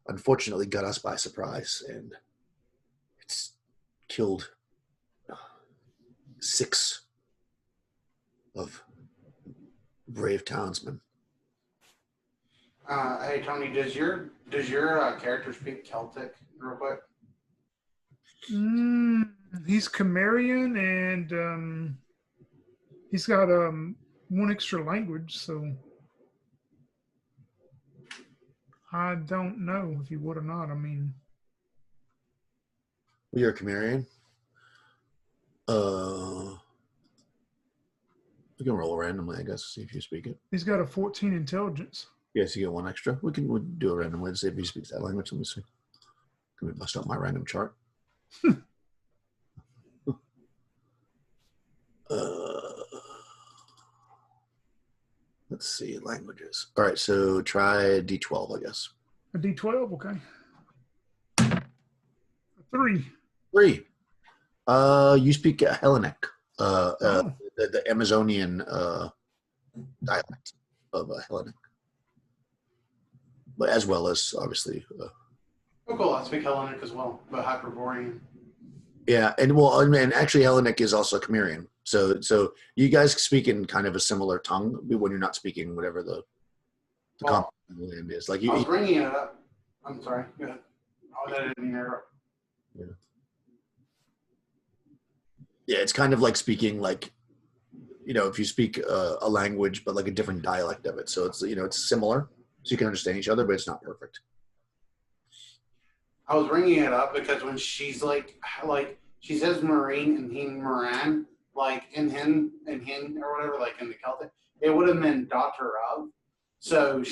[SPEAKER 1] unfortunately got us by surprise, and it's killed 6 of brave townsmen."
[SPEAKER 2] Hey Tony, does your character speak Celtic real quick?
[SPEAKER 3] He's Cimmerian, and he's got one extra language, so I don't know if he would or not. I mean,
[SPEAKER 1] You're a Cimmerian. We can roll randomly, I guess, see if you speak it.
[SPEAKER 3] he's got a 14 intelligence.
[SPEAKER 1] Yes, you get 1 extra. We'll do a random way to see if he speaks that language. Let me see. Let me bust out my random chart. Let's see, languages. All right, so try D12, I guess.
[SPEAKER 3] A D12, okay. A 3.
[SPEAKER 1] 3. You speak Hellenic, the Amazonian dialect of Hellenic, but as well as obviously.
[SPEAKER 2] Oh, cool. I speak Hellenic as well, but Hyperborean.
[SPEAKER 1] Yeah, and well, and actually, Hellenic is also Cimmerian. So you guys speak in kind of a similar tongue when you're not speaking whatever the
[SPEAKER 2] Well,
[SPEAKER 1] name is. Like
[SPEAKER 2] I was
[SPEAKER 1] you
[SPEAKER 2] bringing it up. I'm sorry. Go ahead. I didn't interrupt.
[SPEAKER 1] yeah, it's kind of like speaking like, if you speak a language but like a different dialect of it. So it's it's similar, so you can understand each other, but it's not perfect.
[SPEAKER 2] I was bringing it up because when she's like she says marine and hin Moran, like in hin and hin or whatever, like in the Celtic, it would have been daughter of. So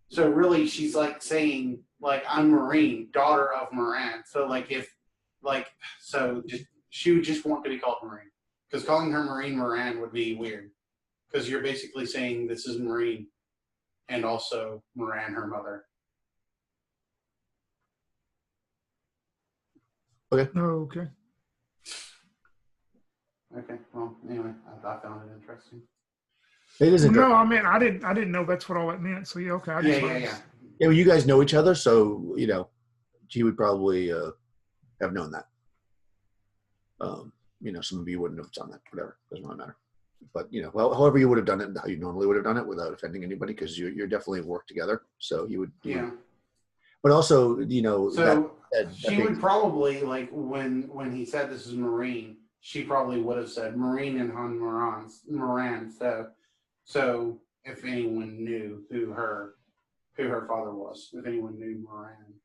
[SPEAKER 2] so really she's like saying like I'm Marine, daughter of Moran. So like if like so just she would just want to be called Marine because calling her Marine Moran would be weird because you're basically saying this is Marine and also Moran, her mother.
[SPEAKER 1] Okay.
[SPEAKER 3] Oh, okay.
[SPEAKER 2] Okay. Well, anyway, I found it interesting.
[SPEAKER 1] It is
[SPEAKER 3] Well,
[SPEAKER 1] interesting.
[SPEAKER 3] no, I mean, I didn't know that's what all that meant. So yeah, okay. I just
[SPEAKER 2] Yeah.
[SPEAKER 1] Yeah, well, you guys know each other, so she would probably have known that. Some of you wouldn't have done that. Whatever, doesn't really matter. But well, however you would have done it, how you normally would have done it, without offending anybody, because you're definitely worked together. So you would.
[SPEAKER 2] Yeah.
[SPEAKER 1] But also,
[SPEAKER 2] So
[SPEAKER 1] that
[SPEAKER 2] she would probably like when he said this is Marine, she probably would have said Marine and Han Moran. So if anyone knew who her father was, if anyone knew Moran,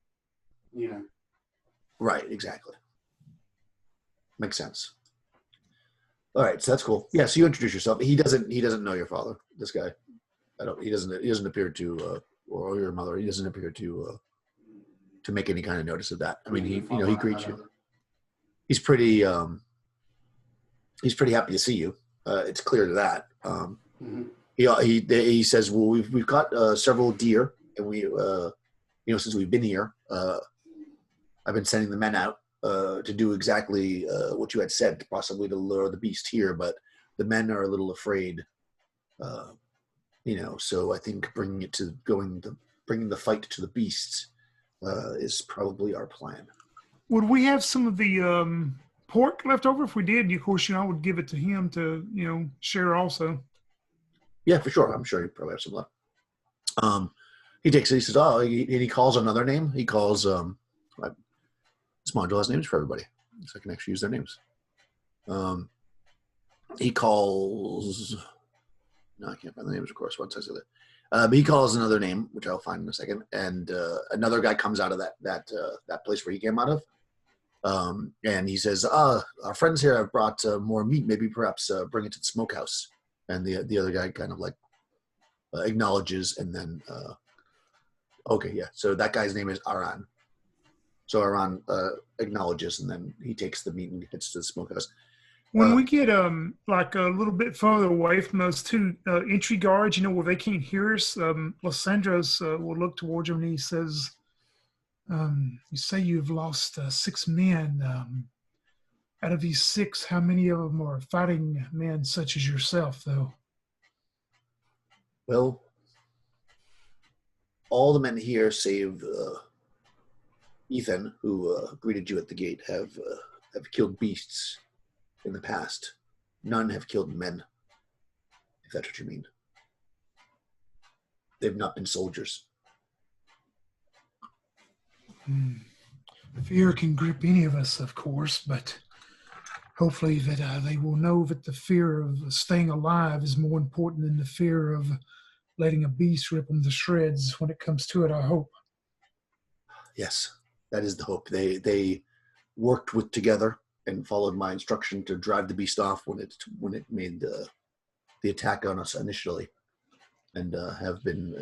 [SPEAKER 1] right, exactly. Makes sense. All right, so that's cool. Yeah, so you introduce yourself. He doesn't know your father. This guy, he doesn't appear to, or your mother. He doesn't appear to make any kind of notice of that. I mean, he greets you. He's pretty happy to see you. It's clear to that. He says, well, we've got several deer, and we since we've been here, I've been sending the men out to do exactly what you had said, possibly to lure the beast here, but the men are a little afraid. So I think bringing the fight to the beasts is probably our plan.
[SPEAKER 3] Would we have some of the pork left over? If we did, of course, I would give it to him to share also.
[SPEAKER 1] Yeah, for sure. I'm sure you probably have some left. He takes it. He says, "Oh," and he calls another name. He calls this module has names for everybody, so I can actually use their names. He calls. No, I can't find the names, of course, once I say that. But he calls another name, which I'll find in a second, and another guy comes out of that place where he came out of, and he says, our friends here have brought more meat. Maybe perhaps bring it to the smokehouse." And the other guy kind of like acknowledges, and then okay, yeah. So that guy's name is Aran. So Aran acknowledges, and then he takes the meat and heads to the smokehouse.
[SPEAKER 3] When we get like a little bit further away from those two entry guards, where they can't hear us, Lysandros will look towards him and he says, "You say you've lost 6 men. Out of these 6, how many of them are fighting men such as yourself, though?"
[SPEAKER 1] Well, all the men here, save Ethan, who greeted you at the gate, have killed beasts in the past. None have killed men, if that's what you mean. They've not been soldiers.
[SPEAKER 3] Fear can grip any of us, of course, but hopefully that they will know that the fear of staying alive is more important than the fear of letting a beast rip them to shreds when it comes to it, I hope.
[SPEAKER 1] Yes, that is the hope. They worked together and followed my instruction to drive the beast off when it made the attack on us initially, and have been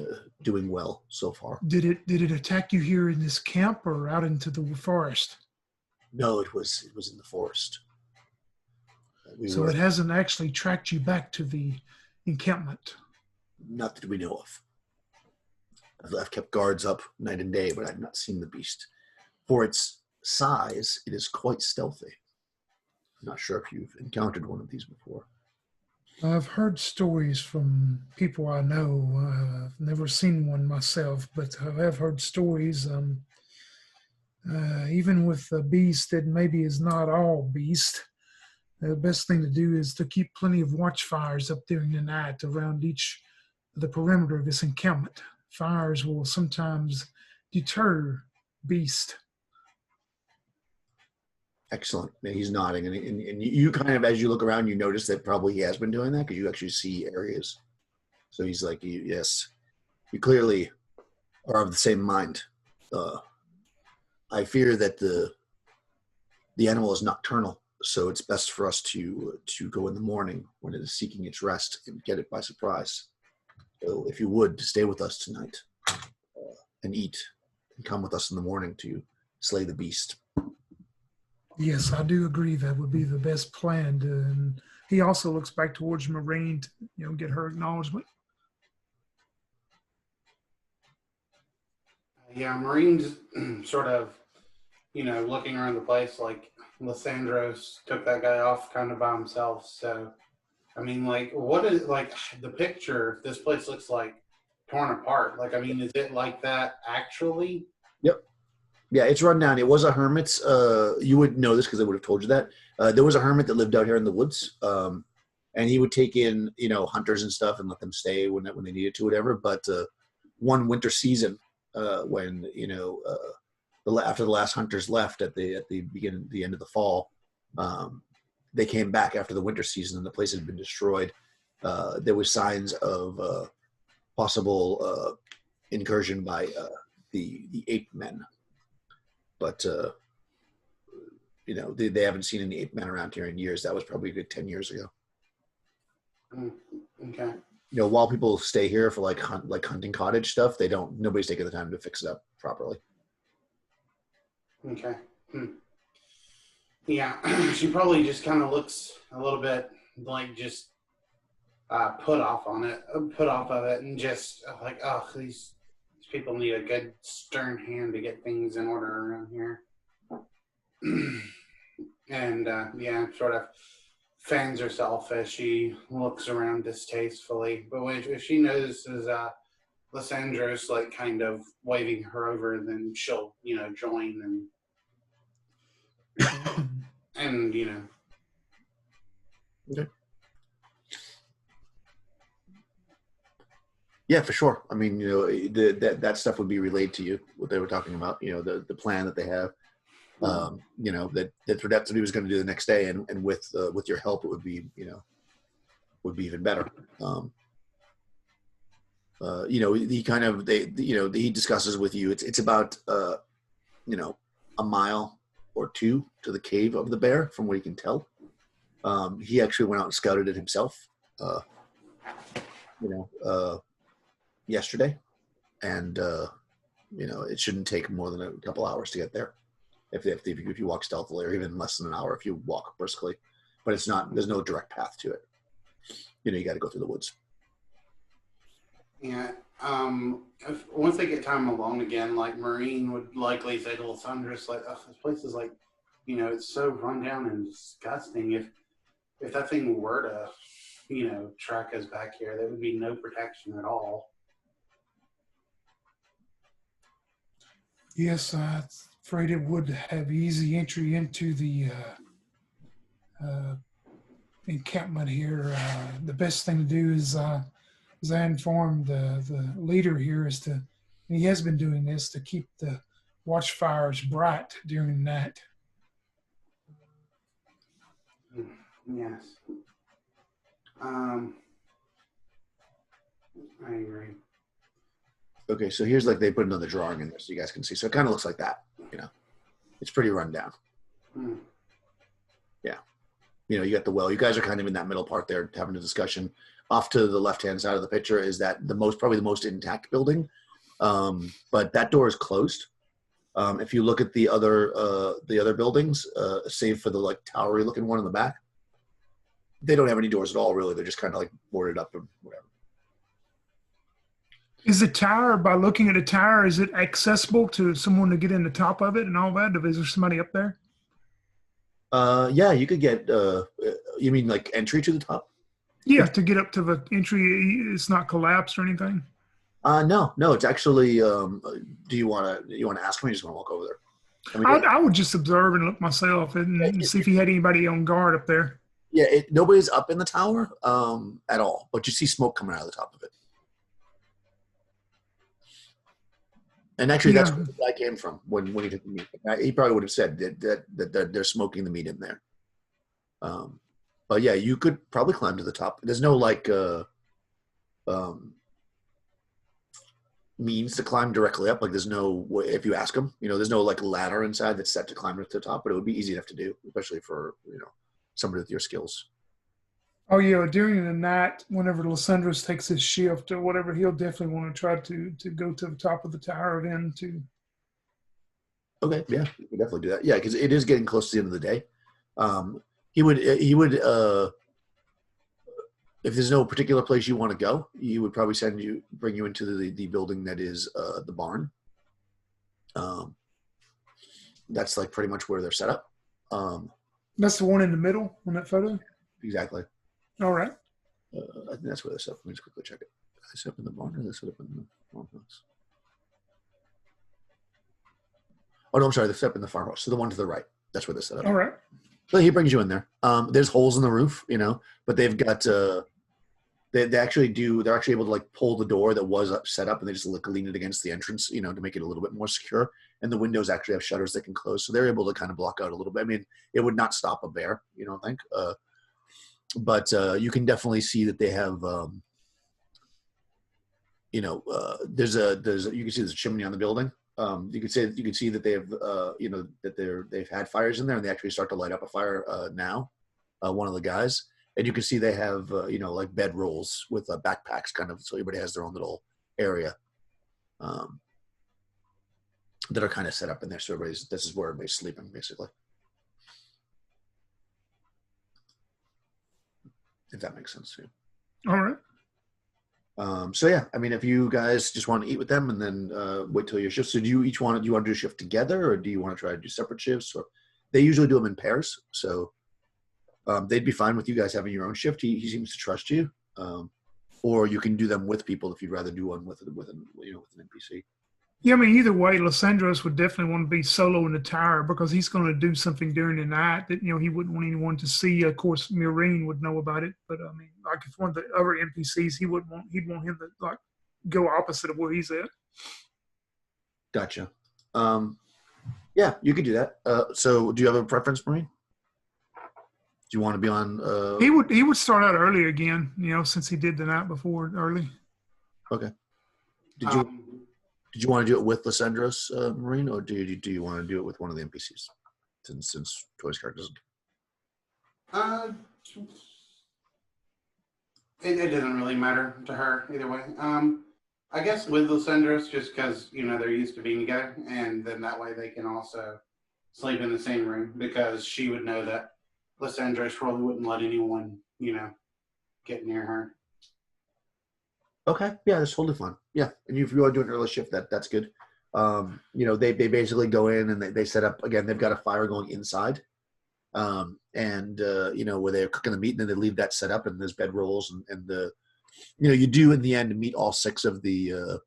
[SPEAKER 1] doing well so far.
[SPEAKER 3] Did it attack you here in this camp or out into the forest?
[SPEAKER 1] No, it was in the forest.
[SPEAKER 3] So it hasn't actually tracked you back to the encampment?
[SPEAKER 1] Not that we know of. I've kept guards up night and day, but I've not seen the beast. For its size, it is quite stealthy. I'm not sure if you've encountered one of these before.
[SPEAKER 3] I've heard stories from people I know. I've never seen one myself, but I have heard stories. Even with a beast that maybe is not all beast, The best thing to do is to keep plenty of watchfires up during the night around each of the perimeter of this encampment. Fires will sometimes deter beasts.
[SPEAKER 1] Excellent. And he's nodding, and you kind of, as you look around, you notice that probably he has been doing that because you actually see areas. So he's like, yes, you clearly are of the same mind. I fear that the animal is nocturnal, so it's best for us to go in the morning when it is seeking its rest and get it by surprise. So if you would, stay with us tonight and eat, and come with us in the morning to slay the beast.
[SPEAKER 3] Yes, I do agree that would be the best plan. And he also looks back towards Marine to, get her acknowledgement.
[SPEAKER 2] Yeah, Marine's sort of, looking around the place like Lysandros took that guy off kind of by himself. So, I mean, like, what is, like, the picture, this place looks like torn apart. Like, I mean, is it like that actually?
[SPEAKER 1] Yep. Yeah, it's run down. It was a hermit's. You would know this because I would have told you that. There was a hermit that lived out here in the woods, and he would take in, hunters and stuff and let them stay when they needed to, whatever. But one winter season, when after the last hunters left at the end of the fall, they came back after the winter season and the place had been destroyed. There was signs of possible incursion by the ape men. But, they haven't seen any ape men around here in years. That was probably a good 10 years ago.
[SPEAKER 2] Okay.
[SPEAKER 1] While people stay here for like hunting cottage stuff, nobody's taking the time to fix it up properly.
[SPEAKER 2] Okay. Yeah, she probably just kind of looks a little bit like just put off of it, and just like, oh, these people need a good stern hand to get things in order around here. And sort of fans herself as she looks around distastefully. But if she notices Lysandros like kind of waving her over, then she'll join and
[SPEAKER 1] Okay. Yeah, for sure. I mean, that stuff would be relayed to you, what they were talking about, the plan that they have, that's what he was going to do the next day. And with your help, it would be even better. He discusses with you, it's about, a mile or two to the cave of the bear from what he can tell. He actually went out and scouted it himself, yesterday, and it shouldn't take more than a couple hours to get there if you walk stealthily, or even less than an hour if you walk briskly. But there's no direct path to it. You got to go through the woods.
[SPEAKER 2] Yeah. Once they get time alone again, like Marine would likely say to Lysandros, like, oh, this place is like, it's so run down and disgusting. If that thing were to track us back here, there would be no protection at all.
[SPEAKER 3] Yes, I'm afraid it would have easy entry into the encampment here. The best thing to do is, as I informed the leader here, and he has been doing this, to keep the watchfires bright during the night.
[SPEAKER 2] Yes. I agree.
[SPEAKER 1] Okay, so here's they put another drawing in there so you guys can see. So it kind of looks like that, It's pretty run down. Yeah. You got the well. You guys are kind of in that middle part there having a discussion. Off to the left-hand side of the picture is that probably the most intact building. But that door is closed. If you look at the other buildings, save for the towery looking one in the back, they don't have any doors at all, really. They're just kind of boarded up or whatever.
[SPEAKER 3] Is the tower, by looking at the tower, is it accessible to someone to get in the top of it and all that? Is there somebody up there?
[SPEAKER 1] Yeah, you could get, you mean entry to the top?
[SPEAKER 3] Yeah, to get up to the entry, it's not collapsed or anything?
[SPEAKER 1] No, it's actually, do you want to ask me? You just want to walk over there?
[SPEAKER 3] I would just observe and look myself and see if he had anybody on guard up there.
[SPEAKER 1] Yeah, nobody's up in the tower at all, but you see smoke coming out of the top of it. And actually, that's
[SPEAKER 3] Yeah.
[SPEAKER 1] where the guy came from when he took the meat. He probably would have said that they're smoking the meat in there. But yeah, you could probably climb to the top. There's no means to climb directly up. Like there's no, if you ask them, there's no like ladder inside that's set to climb to the top. But it would be easy enough to do, especially for somebody with your skills.
[SPEAKER 3] Oh yeah, during the night, whenever Lysandros takes his shift or whatever, he'll definitely want to try to go to the top of the tower then too.
[SPEAKER 1] Okay, yeah, you could definitely do that. Yeah, because it is getting close to the end of the day. He would if there's no particular place you want to go, he would probably bring you into the building that is the barn. That's like pretty much where they're set up.
[SPEAKER 3] That's the one in the middle on that photo?
[SPEAKER 1] Exactly.
[SPEAKER 3] All right.
[SPEAKER 1] I think that's where they're set up. Let me just quickly check it. Are they set up in the barn or are they set up in the farmhouse? Oh, no, I'm sorry. They're set up in the farmhouse. So the one to the right. That's where they're set up.
[SPEAKER 3] All right.
[SPEAKER 1] But he brings you in there. There's holes in the roof, but they've got they're actually able to like pull the door that was set up and they just lean it against the entrance, to make it a little bit more secure. And the windows actually have shutters that can close, so they're able to kind of block out a little bit. I mean, it would not stop a bear, I think, but you can definitely see that they have, you can see there's a chimney on the building. You can see that they have, that they've had fires in there, and they actually start to light up a fire now. One of the guys, and you can see they have, like bed rolls with backpacks, kind of, so everybody has their own little area that are kind of set up in there. So this is where everybody's sleeping, basically. If that makes sense to you.
[SPEAKER 3] All right.
[SPEAKER 1] So yeah, I mean, if you guys just want to eat with them and then wait till your shift. So do you want to do a shift together, or do you want to try to do separate shifts? Or they usually do them in pairs, so they'd be fine with you guys having your own shift. He seems to trust you, or you can do them with people if you'd rather do one with an NPC.
[SPEAKER 3] Yeah, I mean, either way, Lysandros would definitely want to be solo in the tower because he's going to do something during the night that, he wouldn't want anyone to see. Of course, Maureen would know about it, but I mean, like if one of the other NPCs, he'd want him to like go opposite of where he's at.
[SPEAKER 1] Gotcha. Yeah, you could do that. So do you have a preference, Maureen? Do you want to be on?
[SPEAKER 3] He would start out early again, since he did the night before early.
[SPEAKER 1] Okay. Did you want to do it with Lysandros, Maureen, or do you want to do it with one of the NPCs? Since Toy's character doesn't.
[SPEAKER 2] It doesn't really matter to her either way. I guess with Lysandros, just because they're used to being together, and then that way they can also sleep in the same room, because she would know that Lysandros probably wouldn't let anyone get near her.
[SPEAKER 1] Okay, yeah, that's totally fine. Yeah, and if you want to do an early shift, that's good. They basically go in and they set up again. They've got a fire going inside, and where they're cooking the meat, and then they leave that set up, and there's bed rolls, and the, you do in the end meet all 6 of the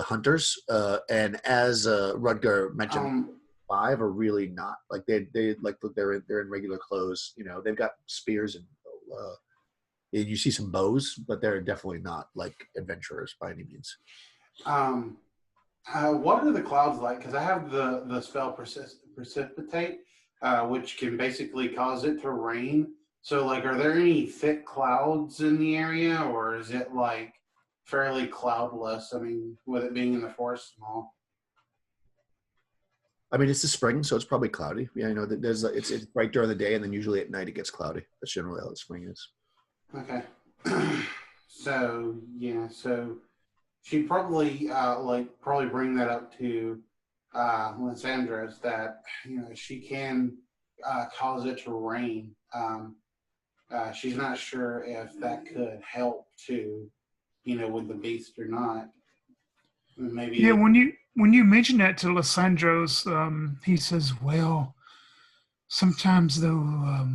[SPEAKER 1] hunters, and as Rudger mentioned, 5 are really not like they're in regular clothes. They've got spears and you see some bows, but they're definitely not like adventurers by any means.
[SPEAKER 2] What are the clouds like? Because I have the spell precipitate, which can basically cause it to rain. So, like, are there any thick clouds in the area, or is it like fairly cloudless? I mean, with it being in the forest and all.
[SPEAKER 1] I mean, it's the spring, so it's probably cloudy. Yeah, it's bright during the day, and then usually at night it gets cloudy. That's generally how the spring is.
[SPEAKER 2] Okay. So she'd probably probably bring that up to Lysandros that she can cause it to rain. She's not sure if that could help to with the beast or not. Maybe.
[SPEAKER 3] Yeah, when you mention that to Lysandros, he says, "Well, sometimes though,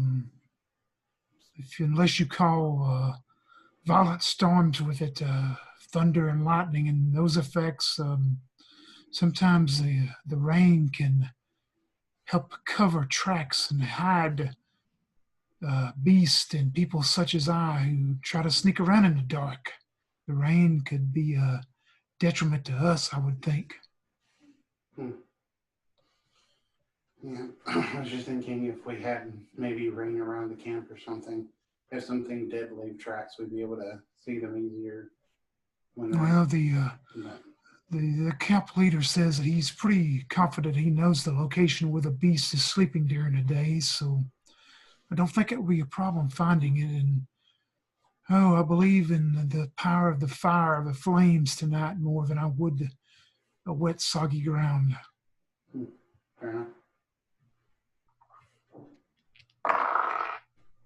[SPEAKER 3] unless you call violent storms with it, thunder and lightning and those effects, sometimes the rain can help cover tracks and hide beasts and people such as I who try to sneak around in the dark. The rain could be a detriment to us, I would think.
[SPEAKER 2] Hmm. Yeah, I was just thinking if we had maybe rain around the camp or something, if something did leave tracks, we'd be able to see them easier.
[SPEAKER 3] Well, the camp leader says that he's pretty confident he knows the location where the beast is sleeping during the day, so I don't think it will be a problem finding it. And I believe in the power of the fire, of the flames tonight more than I would a wet, soggy ground.
[SPEAKER 2] Fair enough.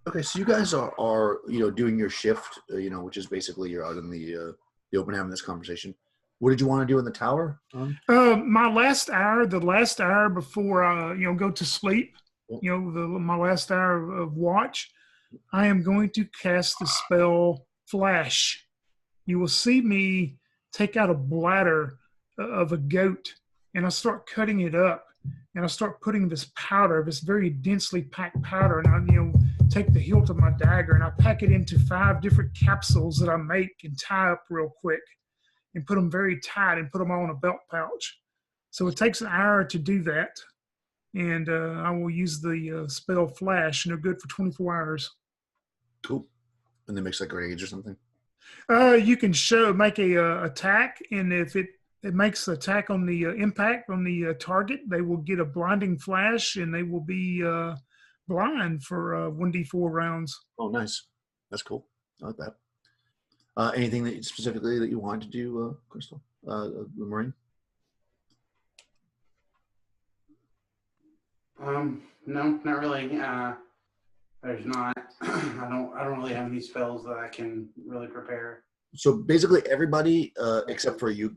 [SPEAKER 1] Okay, so you guys are doing your shift, which is basically you're out in the open having this conversation. What did you want to do in the tower?
[SPEAKER 3] My last hour, the last hour before I go to sleep, my last hour of watch, I am going to cast the spell Flash. You will see me take out a bladder of a goat, and I start cutting it up, and I start putting this powder, this very densely packed powder, and I take the hilt of my dagger and I pack it into 5 different capsules that I make and tie up real quick and put them very tight and put them all in a belt pouch. So it takes an hour to do that, and I will use the spell Flash, and they're good for 24 hours.
[SPEAKER 1] Cool. And they mix like grenades or something?
[SPEAKER 3] You can make a attack, and if it makes the attack on the impact on the target, they will get a blinding flash, and they will be blind for 1d4 rounds.
[SPEAKER 1] Oh, nice. That's cool. I like that. Anything that specifically that you wanted to do, Krystal, the Marine?
[SPEAKER 2] No, not really. There's not. I don't really have any spells that I can really prepare.
[SPEAKER 1] So basically, everybody except for you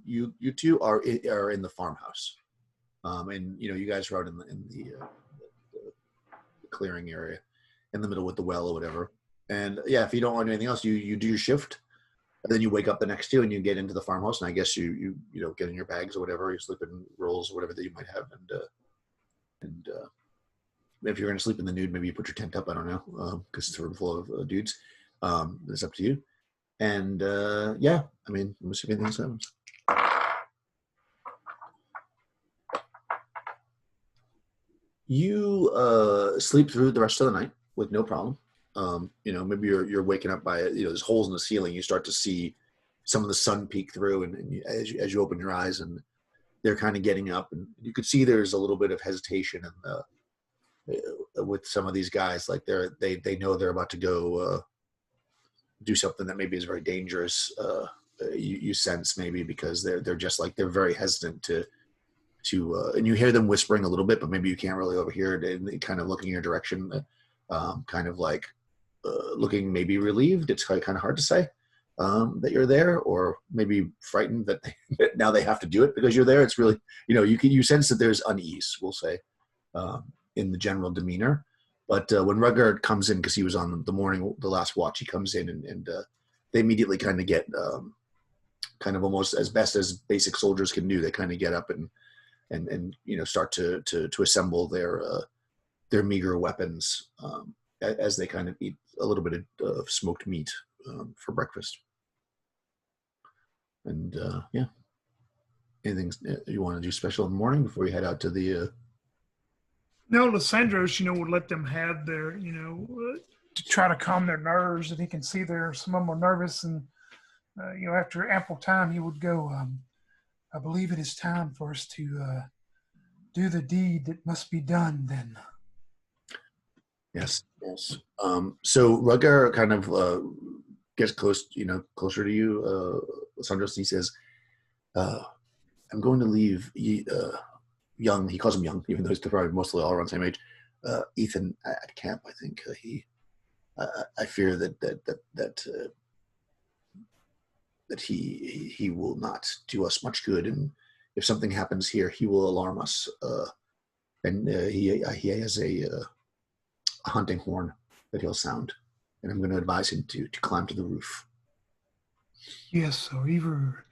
[SPEAKER 1] two are in the farmhouse, and you guys are out in the clearing area, in the middle with the well or whatever. And yeah, if you don't want anything else, you do your shift, and then you wake up the next day and you get into the farmhouse, and I guess you get in your bags or whatever, your sleeping rolls or whatever that you might have, and if you're going to sleep in the nude, maybe you put your tent up. I don't know, because it's a room full of dudes. It's up to you. And yeah, I mean, let me see if anything else happens. You sleep through the rest of the night with no problem. Maybe you're waking up by there's holes in the ceiling. You start to see some of the sun peek through, and as you open your eyes, and they're kind of getting up, and you could see there's a little bit of hesitation with some of these guys. Like they know they're about to go do something that maybe is very dangerous. You sense maybe because they're just like they're very hesitant to and you hear them whispering a little bit, but maybe you can't really overhear it, and they kind of looking in your direction, kind of like looking maybe relieved. It's kind of hard to say that you're there, or maybe frightened that now they have to do it because you're there. It's really you sense that there's unease, we'll say, in the general demeanor. But when Rugard comes in, because he was on the last watch, he comes in and they immediately kind of get kind of almost as best as basic soldiers can do. They kind of get up and start to assemble their meager weapons as they kind of eat a little bit of smoked meat for breakfast. And yeah, anything you want to do special in the morning before you head out to the
[SPEAKER 3] No, Lysandros, would let them have their, to try to calm their nerves. And he can see some of them are nervous. And, after ample time, he would go, I believe it is time for us to do the deed that must be done then.
[SPEAKER 1] Yes. So Rugger kind of gets closer to you, Lysandros, and he says, I'm going to leave young, he calls him young, even though he's probably mostly all around the same age, Ethan at camp. I think I fear that he will not do us much good, and if something happens here, he will alarm us. And he has a hunting horn that he'll sound, and I'm going to advise him to climb to the roof.
[SPEAKER 3] Yes, or either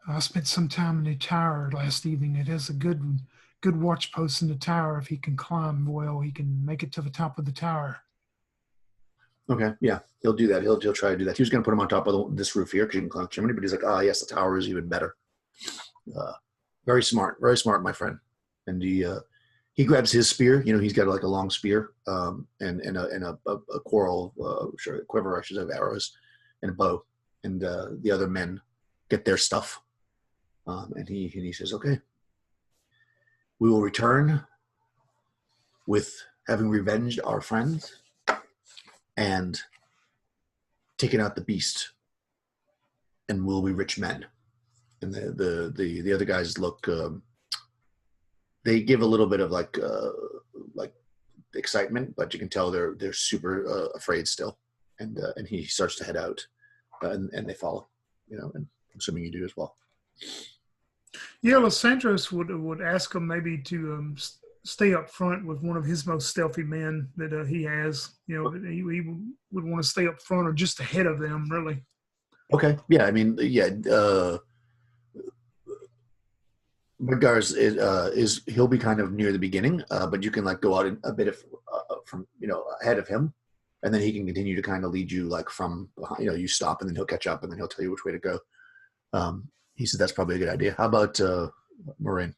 [SPEAKER 3] I spent some time in the tower last evening. It has a good watch post in the tower. If he can climb well, he can make it to the top of the tower.
[SPEAKER 1] Okay, yeah, he'll do that. He'll try to do that. He was going to put him on top of this roof here because you can climb the chimney, but he's like, oh yes, the tower is even better. Very smart, my friend. And he grabs his spear. You know, he's got like a long spear, and a quarrel, quiver, I should say, of arrows, and a bow. And the other men get their stuff, and he says, okay, we will return with having revenged our friends and taken out the beast, and we'll be rich men. And the other guys look, they give a little bit of like excitement, but you can tell they're super afraid still. And he starts to head out, and they follow. You know, and I'm assuming you do as well.
[SPEAKER 3] Yeah, Lysandros would ask him maybe to stay up front with one of his most stealthy men that he has. You know, that he would want to stay up front or just ahead of them, really.
[SPEAKER 1] Okay. Yeah. I mean, yeah. Midgar's is he'll be kind of near the beginning, but you can like go out a bit of from ahead of him, and then he can continue to kind of lead you like from behind. You know, you stop, and then he'll catch up, and then he'll tell you which way to go. He said that's probably a good idea. How about Moraine?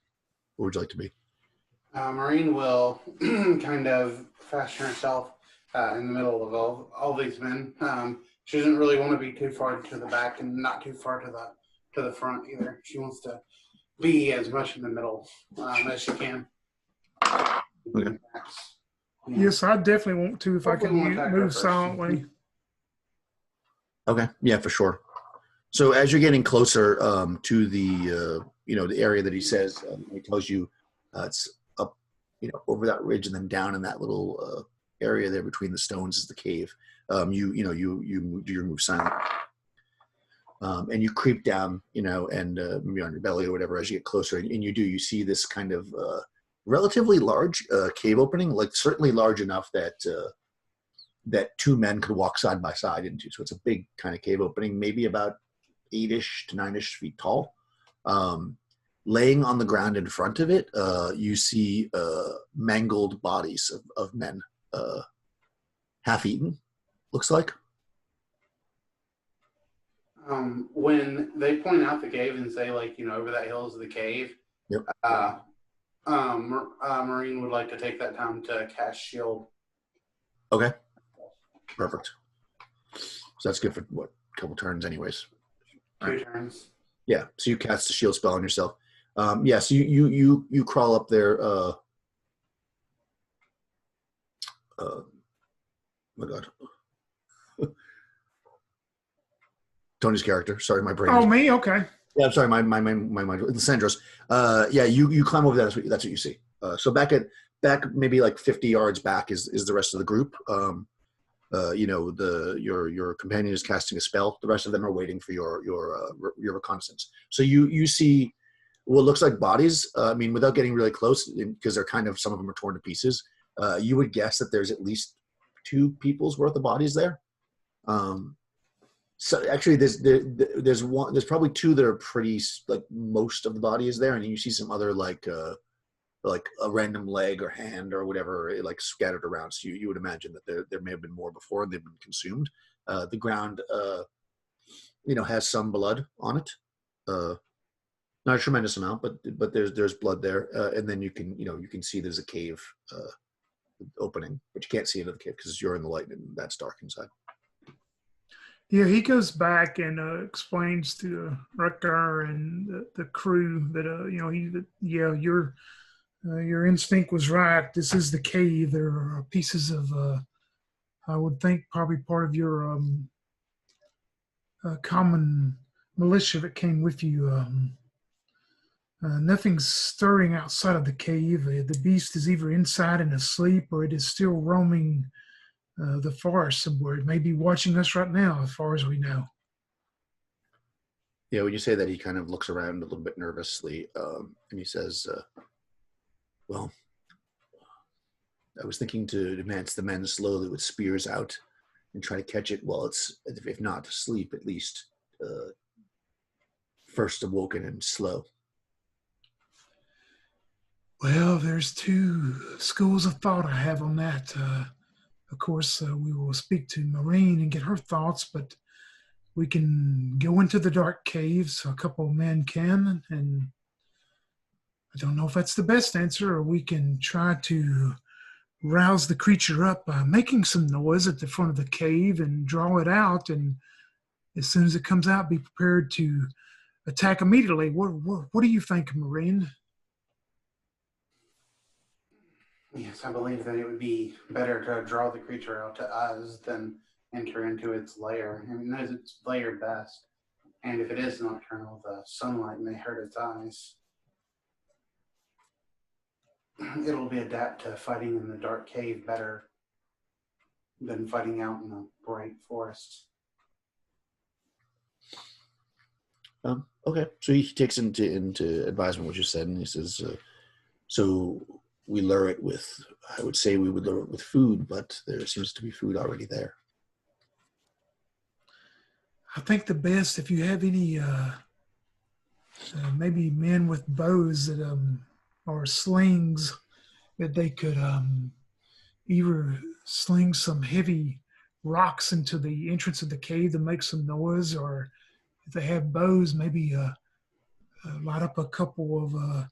[SPEAKER 1] What would you like to be?
[SPEAKER 2] Marine will kind of fashion herself in the middle of all these men. She doesn't really want to be too far to the back and not too far to the front either. She wants to be as much in the middle as she can.
[SPEAKER 1] Okay.
[SPEAKER 3] Yes, I definitely want to if I can move silently.
[SPEAKER 1] Okay, yeah, for sure. So as you're getting closer to the the area that he says, he tells you it's up over that ridge and then down in that little area there between the stones is the cave. You do your move silent. And you creep down, and maybe on your belly or whatever as you get closer, and you see this kind of relatively large cave opening, like certainly large enough that that two men could walk side by side into. So it's a big kind of cave opening, maybe about 8-ish to 9-ish feet tall. Laying on the ground in front of it, you see mangled bodies of men, half-eaten, looks like.
[SPEAKER 2] When they point out the cave and say, like, over that hill is the cave,
[SPEAKER 1] yep.
[SPEAKER 2] Marine would like to take that time to cast shield.
[SPEAKER 1] Okay. Perfect. So that's good for what, a couple turns anyways.
[SPEAKER 2] Two turns.
[SPEAKER 1] Yeah. So you cast a shield spell on yourself. Yeah. So you crawl up there. Oh my God. Tony's character. Sorry, my brain.
[SPEAKER 3] Oh, me? Okay.
[SPEAKER 1] Yeah, I'm sorry, my mind. Lysandros. Yeah, you climb over that. That's what you see. So back maybe like 50 yards back is the rest of the group. Your companion is casting a spell. The rest of them are waiting for your reconnaissance. So you see what looks like bodies. I mean, without getting really close, because they're kind of, some of them are torn to pieces. You would guess that there's at least 2 people's worth of bodies there. So actually, there's one. There's probably 2 that are pretty, like, most of the body is there, and you see some other like a random leg or hand or whatever like scattered around. So you would imagine that there may have been more before and they've been consumed. The ground, has some blood on it. Not a tremendous amount, but there's blood there, and then you can see there's a cave opening, but you can't see into the cave because you're in the light and that's dark inside.
[SPEAKER 3] Yeah, he goes back and explains to Rutger and the crew that your instinct was right. This is the cave. There are pieces of I would think probably part of your common militia that came with you. Nothing's stirring outside of the cave. The beast is either inside and asleep, or it is still roaming the forest somewhere. It may be watching us right now, as far as we know.
[SPEAKER 1] Yeah, when you say that, he kind of looks around a little bit nervously, and he says, well, I was thinking to advance the men slowly with spears out and try to catch it while it's, if not asleep, at least first awoken and slow.
[SPEAKER 3] Well, there's 2 schools of thought I have on that. Of course, we will speak to Marine and get her thoughts, but we can go into the dark caves. A couple of men can, and I don't know if that's the best answer, or we can try to rouse the creature up by making some noise at the front of the cave and draw it out. And as soon as it comes out, be prepared to attack immediately. What do you think, Marine?
[SPEAKER 2] Yes, I believe that it would be better to draw the creature out to us than enter into its lair. It knows its lair best. And if it is nocturnal, the sunlight may hurt its eyes. It'll be adapt to fighting in the dark cave better than fighting out in the bright forest.
[SPEAKER 1] Okay, so he takes into advisement what you said, and he says, so we lure it with, I would say we would lure it with food, but there seems to be food already there.
[SPEAKER 3] I think the best, if you have any, maybe men with bows that or slings, that they could either sling some heavy rocks into the entrance of the cave to make some noise, or if they have bows, maybe light up a couple of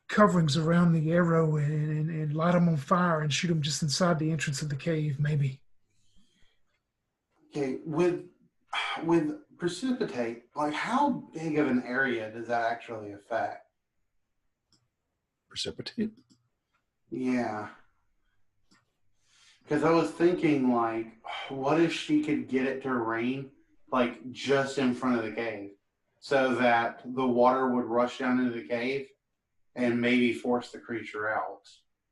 [SPEAKER 3] coverings around the arrow and light them on fire and shoot them just inside the entrance of the cave, maybe.
[SPEAKER 2] Okay, with precipitate, like how big of an area does that actually affect?
[SPEAKER 1] Precipitate?
[SPEAKER 2] Yeah. Because I was thinking, like, what if she could get it to rain, like, just in front of the cave, so that the water would rush down into the cave and maybe force the creature out?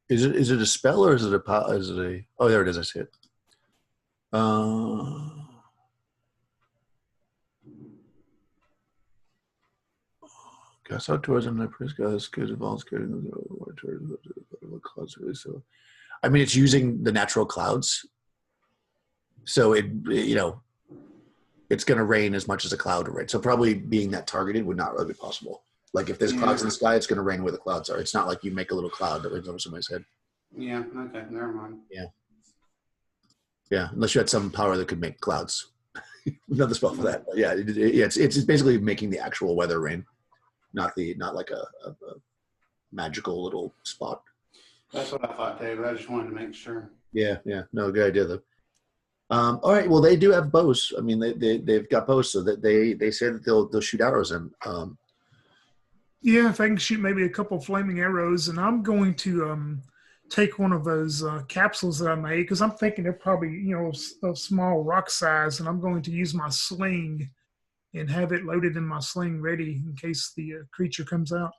[SPEAKER 1] Is it a spell, or is it a oh, there it is, I see it. Cast out towards him, praise God, is good, involves good, clouds, really, so I mean, it's using the natural clouds, so it's going to rain as much as a cloud would rain. So probably being that targeted would not really be possible. Like if there's clouds in the sky, it's going to rain where the clouds are. It's not like you make a little cloud that rains over somebody's head.
[SPEAKER 2] Yeah, okay, never mind.
[SPEAKER 1] Yeah, unless you had some power that could make clouds. Another spell for that. But yeah, it's basically making the actual weather rain, not like a magical little spot.
[SPEAKER 2] That's what I thought, David. I just wanted to make sure.
[SPEAKER 1] Yeah. No, good idea though. All right. Well, they do have bows. I mean, they've got bows, so that they say that they'll shoot arrows in.
[SPEAKER 3] Yeah, if I can shoot maybe a couple flaming arrows, and I'm going to take one of those capsules that I made, because I'm thinking they're probably a small rock size, and I'm going to use my sling and have it loaded in my sling ready in case the creature comes out.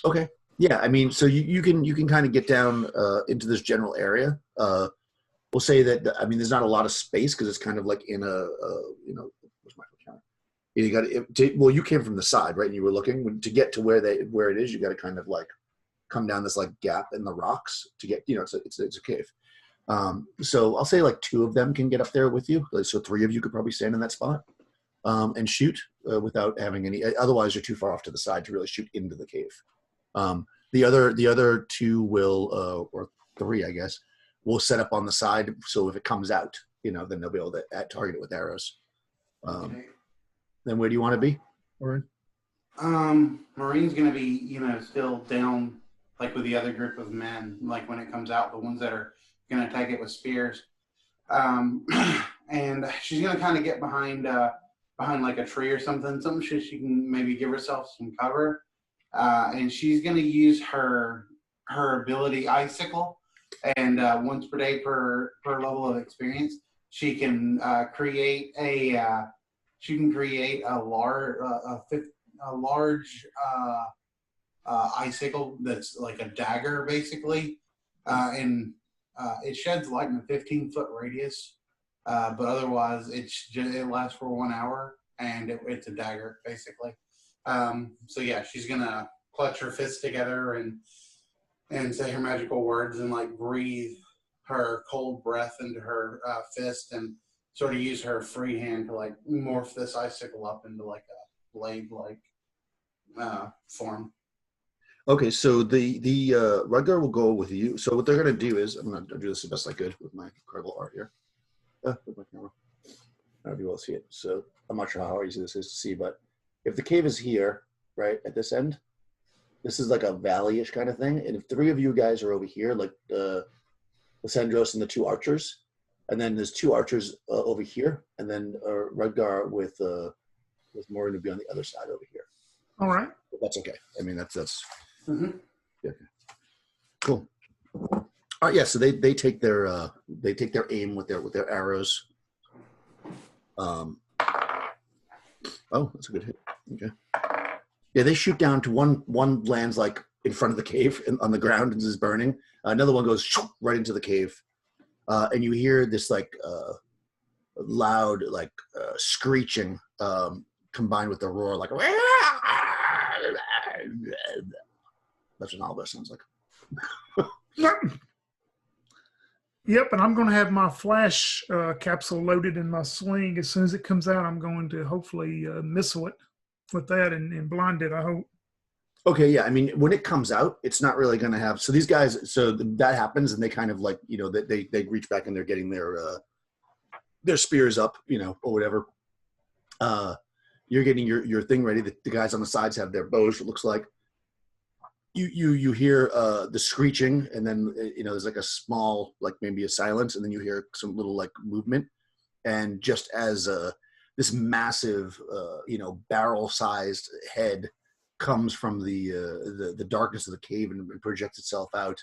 [SPEAKER 1] Okay. Yeah, I mean, so you can kind of get down into this general area. We'll say that, I mean, there's not a lot of space because it's kind of like in where's my counter? You got well, you came from the side, right? And you were looking to get to where it is. You got to kind of like come down this like gap in the rocks to get, it's a cave. So I'll say like 2 of them can get up there with you. So 3 of you could probably stand in that spot and shoot without having any. Otherwise, you're too far off to the side to really shoot into the cave. The other 2 will, or 3, I guess, will set up on the side. So if it comes out, then they'll be able to target it with arrows.
[SPEAKER 2] Okay.
[SPEAKER 1] Then where do you want to be, Orin?
[SPEAKER 2] Marine's going to be, still down, like with the other group of men, like when it comes out, the ones that are going to attack it with spears. And she's going to kind of get behind like a tree or something so she can maybe give herself some cover. And she's going to use her ability Icicle, and once per day per level of experience, she can create a large icicle that's like a dagger basically, and it sheds light in a 15-foot radius, but otherwise it lasts for 1 hour, and it's a dagger basically. So yeah, she's gonna clutch her fists together and say her magical words and like breathe her cold breath into her fist and sort of use her free hand to like morph this icicle up into like a blade like form.
[SPEAKER 1] Okay, so the Rudgar will go with you. So what they're gonna do is I'm gonna do this the best I could with my incredible art here. With my camera. I don't know if you will see it. So I'm not sure how easy this is to see, but if the cave is here, right at this end, this is like a valley-ish kind of thing. And if three of you guys are over here, like Lysandros and the two archers, and then there's two archers over here, and then Rudgar with Maureen would be on the other side over here.
[SPEAKER 3] All right.
[SPEAKER 1] But that's okay. I mean, that's
[SPEAKER 2] Mm-hmm.
[SPEAKER 1] yeah, okay. Cool. All right, yeah. So they take their aim with their arrows. Oh, that's a good hit. Okay. Yeah, they shoot down to one lands like in front of the cave on the ground and is burning. Another one goes right into the cave, and you hear this like loud like screeching combined with the roar like. That's what an owlbear sounds like.
[SPEAKER 3] Yep, and I'm going to have my flash capsule loaded in my sling. As soon as it comes out, I'm going to hopefully missile it with that and blind it, I hope.
[SPEAKER 1] Okay, yeah. I mean, when it comes out, it's not really going to have. So these guys, so that happens, and they kind of like, you know, they reach back and they're getting their spears up, you know, or whatever. You're getting your thing ready. The guys on the sides have their bows. It looks like. You hear the screeching, and then you know there's like a small, like maybe a silence, and then you hear some little like movement, and just as this massive, you know, barrel-sized head comes from the darkness of the cave and projects itself out,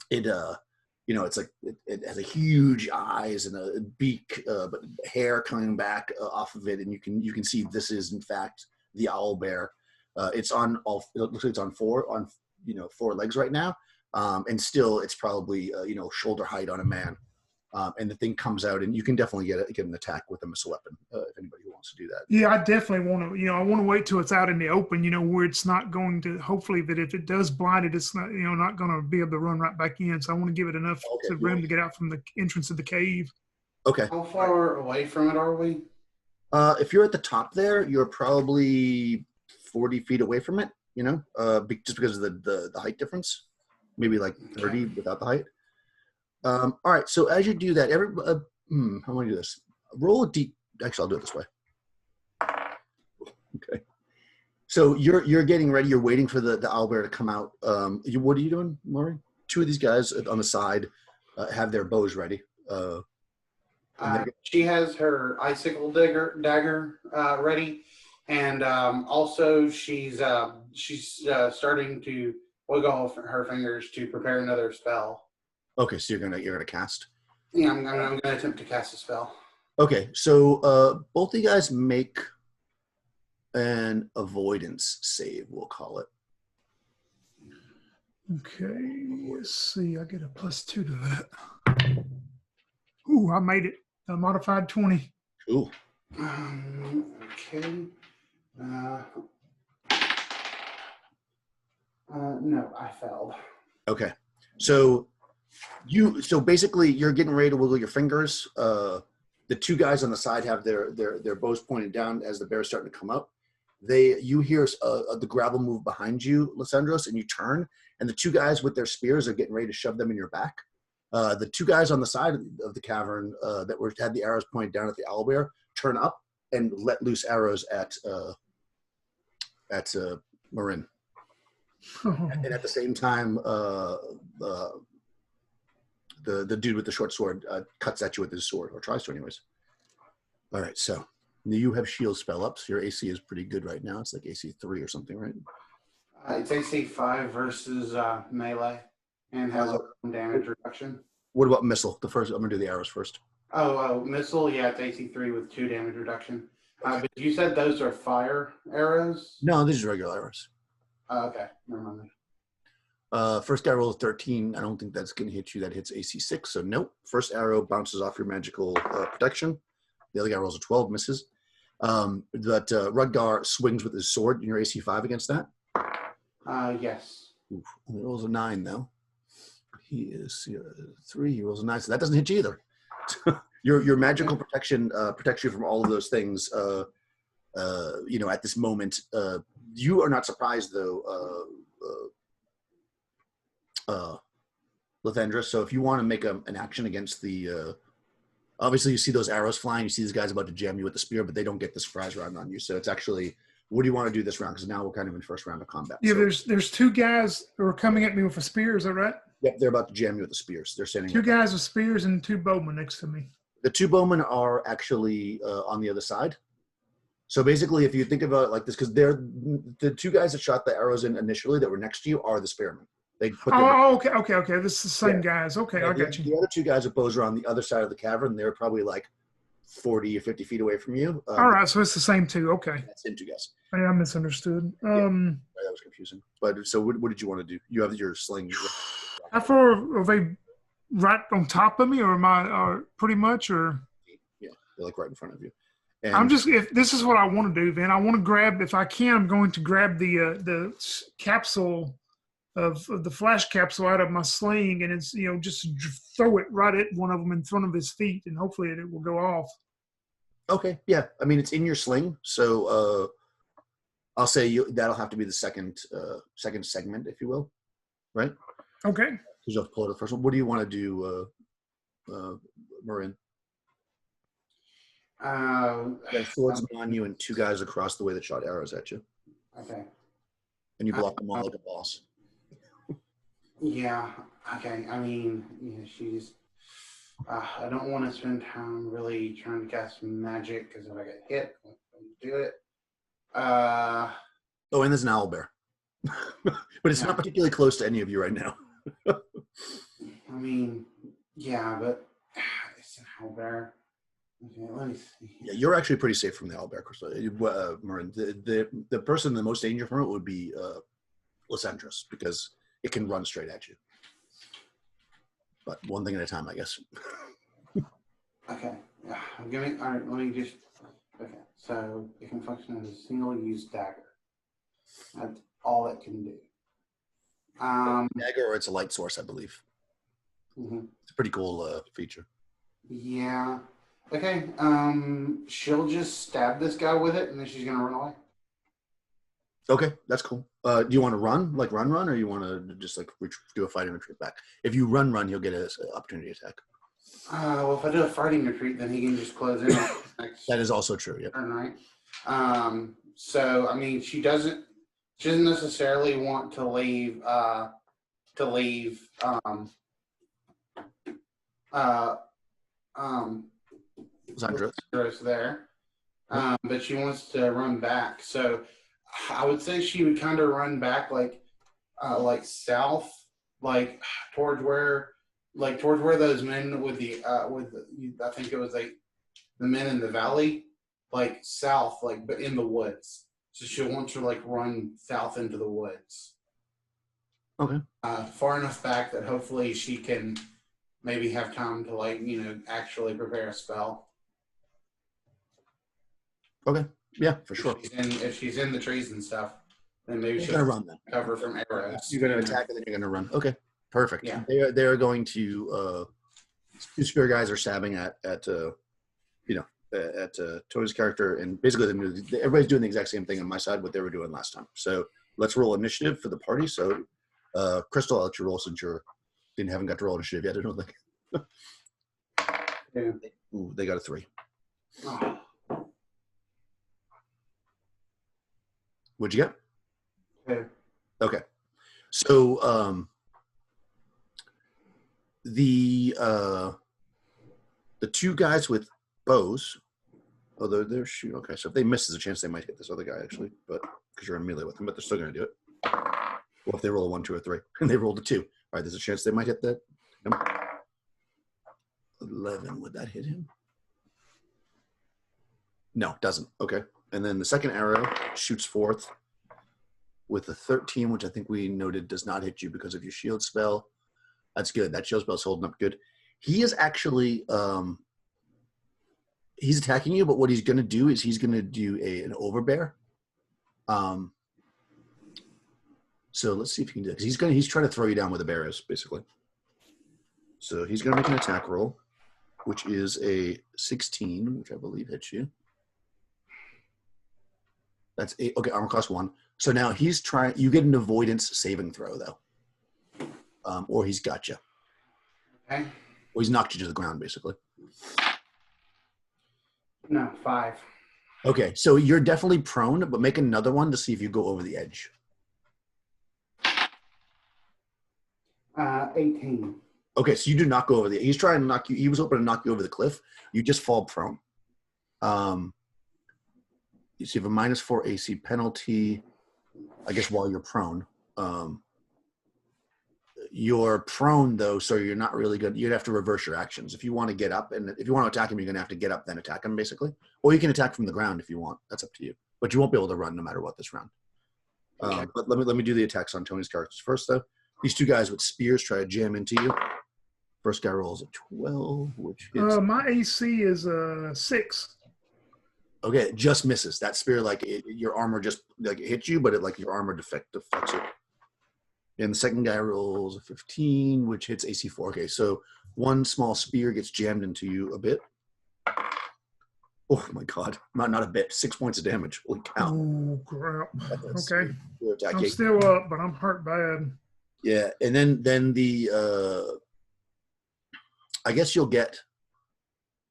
[SPEAKER 1] you know, it's like it has a huge eyes and a beak, but hair coming back off of it, and you can see this is in fact the owlbear. It's on all. It looks like it's on four legs right now, and still it's probably you know, shoulder height on a man. And the thing comes out, and you can definitely get an attack with a missile weapon if anybody wants to do that.
[SPEAKER 3] Yeah, I definitely want to. You know, I want to wait till it's out in the open. You know, where it's not going to. Hopefully, that if it does blind it, it's not. You know, not going to be able to run right back in. So I want to give it enough room to get out from the entrance of the cave.
[SPEAKER 1] Okay.
[SPEAKER 2] How far away from it are we?
[SPEAKER 1] If you're at the top there, you're probably 40 feet away from it. You know, just because of the height difference, maybe like 30 without the height. All right, so as you do that, how am I going to do this? Roll a d. Actually, I'll do it this way. Okay. So you're getting ready. You're waiting for the owlbear to come out. What are you doing, Maury? Two of these guys on the side have their bows ready.
[SPEAKER 2] She has her icicle dagger ready, and also she's starting to wiggle her fingers to prepare another spell.
[SPEAKER 1] Okay, so you're gonna cast.
[SPEAKER 2] Yeah, I'm gonna attempt to cast a spell.
[SPEAKER 1] Okay, so both of you guys make an avoidance save. We'll call it.
[SPEAKER 3] Okay, let's see. I get a +2 to that. Ooh, I made it. A modified 20.
[SPEAKER 1] Cool.
[SPEAKER 2] Okay. No, I failed.
[SPEAKER 1] Okay, so basically you're getting ready to wiggle your fingers. The two guys on the side have their bows pointed down as the bear's starting to come up. You hear the gravel move behind you, Lysandros, and you turn, and the two guys with their spears are getting ready to shove them in your back. The two guys on the side of the cavern that had the arrows pointed down at the owlbear turn up and let loose arrows at Marin. And at the same time, the dude with the short sword cuts at you with his sword, or tries to anyways. All right, so you have shield spell ups. Your AC is pretty good right now. It's like AC 3 or something, right?
[SPEAKER 2] It's AC 5 versus melee, and has a damage reduction.
[SPEAKER 1] What about missile? I'm gonna do the arrows first.
[SPEAKER 2] Oh, missile, yeah, it's AC 3 with 2 damage reduction. But you said those are fire arrows?
[SPEAKER 1] No, these are regular arrows.
[SPEAKER 2] Okay, never mind.
[SPEAKER 1] First guy rolls 13. I don't think that's going to hit you. That hits AC 6, so nope. First arrow bounces off your magical protection. The other guy rolls a 12, misses. But Rudgar swings with his sword in your AC 5 against that.
[SPEAKER 2] Yes.
[SPEAKER 1] Oof. He rolls a 9, though. He is 3. He rolls a 9, so that doesn't hit you either. Your magical protection protects you from all of those things. You know, at this moment, You are not surprised though, Lathendra. So if you want to make an action against the, obviously you see those arrows flying. You see these guys about to jam you with the spear, but they don't get the surprise round on you. So it's actually, what do you want to do this round? Because now we're kind of in first round of combat.
[SPEAKER 3] Yeah,
[SPEAKER 1] so,
[SPEAKER 3] there's two guys who are coming at me with a spear. Is that right?
[SPEAKER 1] Yep, they're about to jam you with the spears. They're standing.
[SPEAKER 3] Two guys with spears and two bowmen next to me.
[SPEAKER 1] The two bowmen are actually on the other side. So basically, if you think about it like this, because they're the two guys that shot the arrows in initially that were next to you are the spearmen. They put
[SPEAKER 3] okay. This is the same guys. Okay, I got you.
[SPEAKER 1] The other two guys opposed are on the other side of the cavern. They're probably like 40 or 50 feet away from you.
[SPEAKER 3] All right, so it's the same two. Okay.
[SPEAKER 1] That's same two guys.
[SPEAKER 3] I misunderstood.
[SPEAKER 1] That was confusing. But so what did you want to do? You have your sling.
[SPEAKER 3] How far are they right on top of me, or am I pretty much, or?
[SPEAKER 1] Yeah, they're like right in front of you. And
[SPEAKER 3] I'm just, if this is what I want to do, then I want to grab, if I can, I'm going to grab the capsule of the flash capsule out of my sling, and it's, just throw it right at one of them in front of his feet, and hopefully it will go off.
[SPEAKER 1] Okay, yeah. I mean, it's in your sling, so I'll say that'll have to be the second segment, if you will, right?
[SPEAKER 3] Okay.
[SPEAKER 1] Because you'll have to pull it the first one. What do you want to do, Marin? Swordsman on you and two guys across the way that shot arrows at you.
[SPEAKER 2] Okay.
[SPEAKER 1] And you block them all like a boss.
[SPEAKER 2] Yeah. Okay. I mean, she's. I don't want to spend time really trying to cast magic because if I get hit, I won't do it.
[SPEAKER 1] Oh, and there's an owlbear. But it's not particularly close to any of you right now.
[SPEAKER 2] I mean, yeah, but it's an owlbear. Okay, let me see.
[SPEAKER 1] Yeah, you're actually pretty safe from the owlbear, Marin. The person in the most danger from it would be Lysandros, because it can run straight at you. But one thing at a time, I guess.
[SPEAKER 2] Okay. Yeah, all right, let me just. Okay, so it can function as a single-use dagger. That's all it can do.
[SPEAKER 1] Dagger, or it's a light source, I believe.
[SPEAKER 2] Mm-hmm.
[SPEAKER 1] It's a pretty cool feature.
[SPEAKER 2] Yeah. Okay. She'll just stab this guy with it, and then she's gonna run away.
[SPEAKER 1] Okay, that's cool. Do you want to run, or you want to just do a fighting retreat back? If you run, he'll get an opportunity attack.
[SPEAKER 2] Well, if I do a fighting retreat, then he can just close in.
[SPEAKER 1] That is also true. Yep.
[SPEAKER 2] Right. So I mean, she doesn't necessarily want to leave.
[SPEAKER 1] Sandros
[SPEAKER 2] there. But she wants to run back. So I would say she would kind of run back like south, like towards where those men with I think it was like the men in the valley, like south, but in the woods. So she'll want to run south into the woods.
[SPEAKER 1] Okay.
[SPEAKER 2] Far enough back that hopefully she can maybe have time to actually prepare a spell.
[SPEAKER 1] Okay. Yeah, for sure.
[SPEAKER 2] If she's in the trees and stuff, then maybe she'll
[SPEAKER 1] gonna run then.
[SPEAKER 2] Cover from arrows.
[SPEAKER 1] You're gonna attack and then you're gonna run. Okay. Perfect.
[SPEAKER 2] Yeah.
[SPEAKER 1] They're going to two spear guys are stabbing at Tony's character, and basically everybody's doing the exact same thing on my side what they were doing last time. So let's roll initiative for the party. So Krystal, I'll let you roll since haven't got to roll initiative yet, I don't think.
[SPEAKER 2] Yeah.
[SPEAKER 1] Ooh, they got a 3.
[SPEAKER 2] Oh.
[SPEAKER 1] What'd you get?
[SPEAKER 2] 2.
[SPEAKER 1] Okay. So the two guys with bows, although they're shooting. Okay, so if they miss, there's a chance they might hit this other guy actually, but because you're in melee with them, but they're still going to do it. Well, if they roll a 1, 2, or 3, and they rolled a 2, all right, there's a chance they might hit that. 11, would that hit him? No, it doesn't. Okay, and then the second arrow shoots forth with a 13, which I think we noted does not hit you because of your shield spell. That's good. That shield spell's holding up good. He is actually he's attacking you, but what he's going to do is he's going to do an overbear. So let's see if he can do it. He's trying to throw you down with a bear is basically. So he's going to make an attack roll, which is a 16, which I believe hits you. That's 8. Okay, armor class 1. So now he's trying. You get an avoidance saving throw though, or he's got you.
[SPEAKER 2] Okay.
[SPEAKER 1] Or he's knocked you to the ground basically.
[SPEAKER 2] No, 5.
[SPEAKER 1] Okay, so you're definitely prone, but make another one to see if you go over the edge.
[SPEAKER 2] 18.
[SPEAKER 1] Okay, so you do not go over the. He's trying to knock you. He was hoping to knock you over the cliff. You just fall prone. You see, you have a -4 AC penalty. I guess while you're prone. You're prone though, so you're not really good. You'd have to reverse your actions if you want to get up, and if you want to attack him, you're gonna have to get up then attack him basically, or you can attack from the ground if you want. That's up to you. But you won't be able to run no matter what this round. But let me do the attacks on Tony's characters first though. These two guys with spears try to jam into you. First guy rolls a 12, which hits.
[SPEAKER 3] My AC is 6.
[SPEAKER 1] Okay, it just misses. That spear, your armor just it hits you, but your armor deflects you. And the second guy rolls a 15, which hits AC 4. Okay, so one small spear gets jammed into you a bit. Oh my god, not a bit. 6 points of damage. Holy cow!
[SPEAKER 3] Oh crap! Okay,
[SPEAKER 1] attack.
[SPEAKER 3] I'm still up, but I'm hurt bad.
[SPEAKER 1] Yeah, and then the I guess you'll get.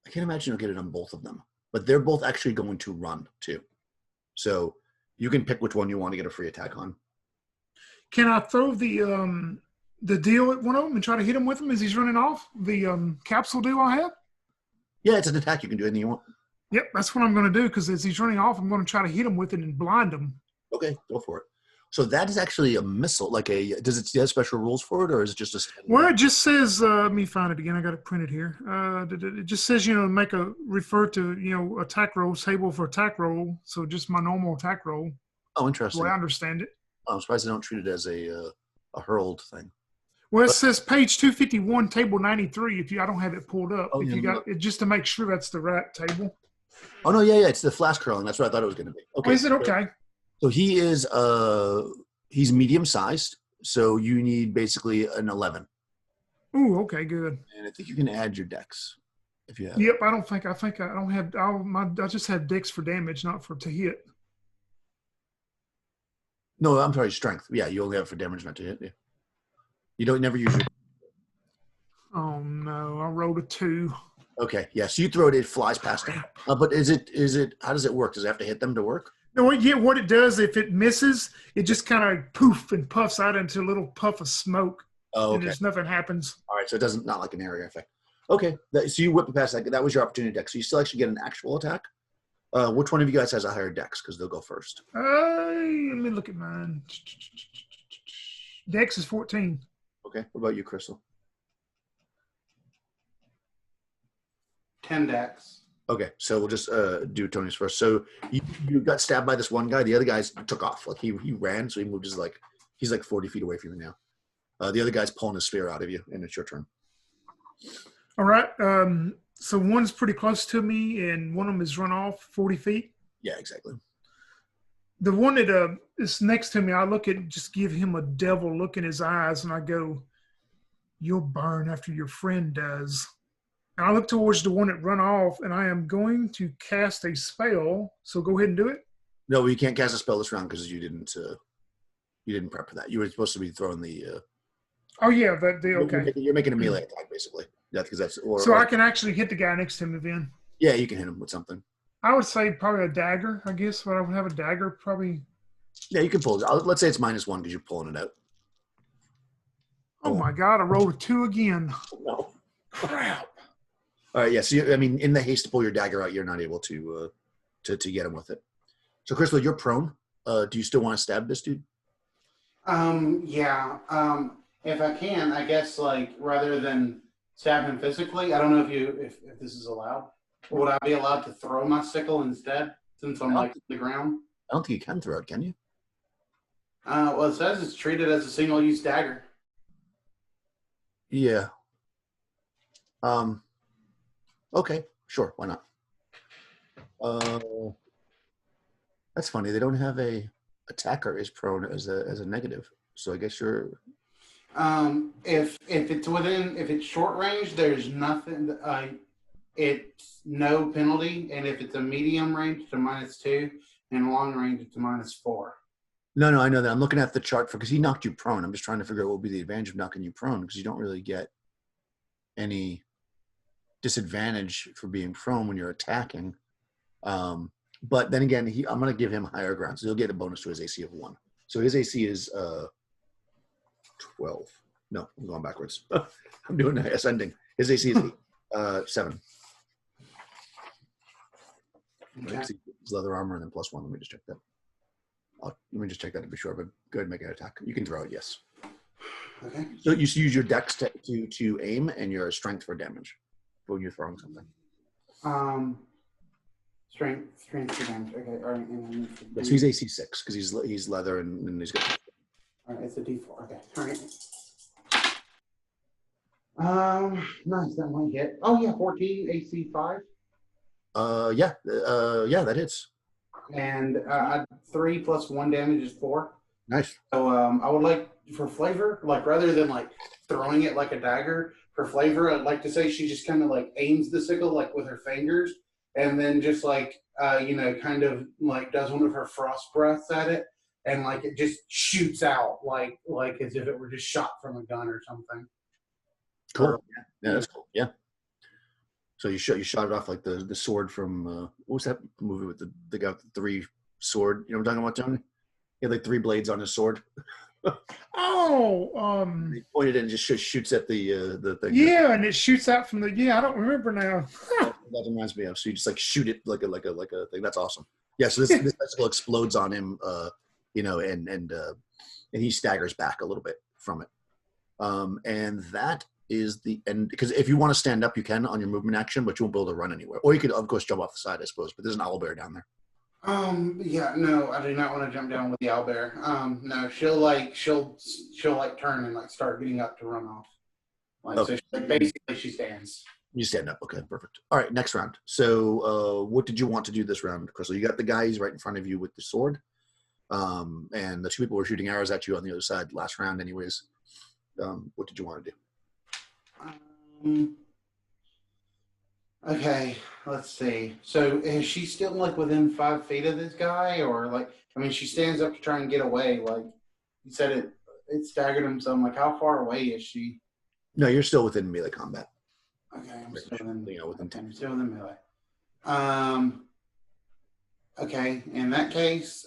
[SPEAKER 1] I can't imagine you'll get it on both of them, but they're both actually going to run too. So you can pick which one you want to get a free attack on.
[SPEAKER 3] Can I throw the deal at one of them and try to hit him with him as he's running off? The capsule deal I have?
[SPEAKER 1] Yeah, it's an attack. You can do anything you want.
[SPEAKER 3] Yep, that's what I'm going to do because as he's running off, I'm going to try to hit him with it and blind him.
[SPEAKER 1] Okay, go for it. So that is actually a missile. Does it have special rules for it, or is it just a standard?
[SPEAKER 3] Well, it just says, let me find it again. I got it printed here. It just says, refer to, attack roll, table for attack roll. So just my normal attack roll.
[SPEAKER 1] Oh, interesting.
[SPEAKER 3] The way I understand it.
[SPEAKER 1] I'm surprised they don't treat it as a hurled thing.
[SPEAKER 3] Well, it says page 251, table 93. I don't have it pulled up.
[SPEAKER 1] Oh,
[SPEAKER 3] if you got it, just to make sure that's the right table.
[SPEAKER 1] Oh no, yeah, it's the flask hurling. That's what I thought it was going to be. Okay,
[SPEAKER 3] Oh, is it okay?
[SPEAKER 1] So he is he's medium sized. So you need basically an 11.
[SPEAKER 3] Ooh, okay, good.
[SPEAKER 1] And I think you can add your dex if you have.
[SPEAKER 3] Yep, I don't have. I just have dex for damage, not to hit.
[SPEAKER 1] No, I'm sorry, strength. Yeah, you only have it for damage, not to hit. Yeah. You don't never use your.
[SPEAKER 3] Oh no, I rolled a 2.
[SPEAKER 1] Okay, yeah. So you throw it, it flies past them. But is it? How does it work? Does it have to hit them to work?
[SPEAKER 3] No, what it does, if it misses, it just kind of poof and puffs out into a little puff of smoke.
[SPEAKER 1] Oh, okay.
[SPEAKER 3] And there's nothing happens.
[SPEAKER 1] All right, so it doesn't, not like an area effect. Okay, so you whip it past that. That was your opportunity dex. So you still actually get an actual attack. Which one of you guys has a higher dex? Because they'll go first.
[SPEAKER 3] Let me look at mine. Dex is 14.
[SPEAKER 1] Okay, what about you, Krystal?
[SPEAKER 2] 10 dex.
[SPEAKER 1] Okay, so we'll just do Tony's first. So you got stabbed by this one guy. The other guys took off. He ran, so he moved he's 40 feet away from you now. The other guy's pulling his spear out of you, and it's your turn.
[SPEAKER 3] All right. So one's pretty close to me, and one of them is run off 40 feet.
[SPEAKER 1] Yeah, exactly.
[SPEAKER 3] The one that is next to me, I look at, just give him a devil look in his eyes, and I go, "You'll burn after your friend does." And I look towards the one that run off, and I am going to cast a spell. So go ahead and do it.
[SPEAKER 1] No, you can't cast a spell this round because you didn't prep for that. You were supposed to be throwing the.
[SPEAKER 3] Oh yeah, okay.
[SPEAKER 1] You're making a melee attack basically. Yeah, because that's.
[SPEAKER 3] So I can actually hit the guy next to me then.
[SPEAKER 1] Yeah, you can hit him with something.
[SPEAKER 3] I would say probably a dagger. I guess, but I would have a dagger probably.
[SPEAKER 1] Yeah, you can pull it. Let's say it's -1 because you're pulling it out.
[SPEAKER 3] Oh my God! I rolled a 2 again.
[SPEAKER 1] No.
[SPEAKER 3] Crap.
[SPEAKER 1] All right, yeah. So in the haste to pull your dagger out, you're not able to get him with it. So, Krystal, you're prone. Do you still want to stab this dude?
[SPEAKER 2] Yeah. If I can, I guess rather than stab him physically, I don't know if this is allowed. Would I be allowed to throw my sickle instead, since I'm on the ground?
[SPEAKER 1] I don't think you can throw it, can you?
[SPEAKER 2] Well, it says it's treated as a single-use dagger.
[SPEAKER 1] Yeah. Okay, sure. Why not? That's funny. They don't have a attacker is prone as a negative. So I guess you're.
[SPEAKER 2] If it's short range, there's nothing. It's no penalty, and if it's a medium range, it's a -2, and long range, it's a -4.
[SPEAKER 1] No, I know that. I'm looking at the chart because he knocked you prone. I'm just trying to figure out what would be the advantage of knocking you prone because you don't really get any disadvantage for being prone when you're attacking. But then again, I'm going to give him higher ground, so he'll get a bonus to his AC of 1. So his AC is 12. No, I'm going backwards. I'm doing ascending. His AC is 7.
[SPEAKER 2] Okay.
[SPEAKER 1] Right? It's leather armor and then +1. Let me just check that. Let me just check that to be sure. But go ahead and make an attack. You can throw it. Yes.
[SPEAKER 2] Okay.
[SPEAKER 1] So you use your dex to aim and your strength for damage when you're throwing something.
[SPEAKER 2] Strength for damage. Okay. All right. And
[SPEAKER 1] So he's AC 6 because he's leather and he's got.
[SPEAKER 2] All right. It's a D4. Okay. All right. Nice. That might hit. Oh yeah, 14 AC 5.
[SPEAKER 1] Yeah, that hits.
[SPEAKER 2] And 3 plus 1 damage is 4.
[SPEAKER 1] Nice.
[SPEAKER 2] So I would like for flavor, like rather than like throwing it like a dagger, for flavor, I'd like to say she just kind of like aims the sickle like with her fingers, and then just like kind of like does one of her frost breaths at it, and like it just shoots out like as if it were just shot from a gun or something.
[SPEAKER 1] Cool. Yeah, that's cool. Yeah. So you shot it off like the sword from what was that movie with the guy with the 3 sword? You know what I'm talking about, Tony? He had like 3 blades on his sword. He pointed and just shoots at the thing.
[SPEAKER 3] Yeah, and it shoots out from the. Yeah, I don't remember now.
[SPEAKER 1] That reminds me of. So you just like shoot it like a thing. That's awesome. Yeah. So this bicycle explodes on him, and he staggers back a little bit from it. And that is the end. Because if you want to stand up, you can on your movement action, but you won't be able to run anywhere. Or you could, of course, jump off the side, I suppose. But there's an owlbear down there.
[SPEAKER 2] Yeah, no, I do not want to jump down with the owlbear. No, she'll turn and like start getting up to run off.
[SPEAKER 1] Okay.
[SPEAKER 2] So basically she stands.
[SPEAKER 1] You stand up. Okay, perfect. All right, next round. So what did you want to do this round, Krystal? You got the guy, he's right in front of you with the sword. And the 2 people were shooting arrows at you on the other side last round anyways. What did you want to do?
[SPEAKER 2] Okay, let's see. So is she still like within 5 feet of this guy, or like? I mean, she stands up to try and get away. Like you said, it staggered him. So I'm like, how far away is she?
[SPEAKER 1] No, you're still within melee combat.
[SPEAKER 2] Okay, I'm still
[SPEAKER 1] within 10.
[SPEAKER 2] I'm still within melee. Okay, in that case,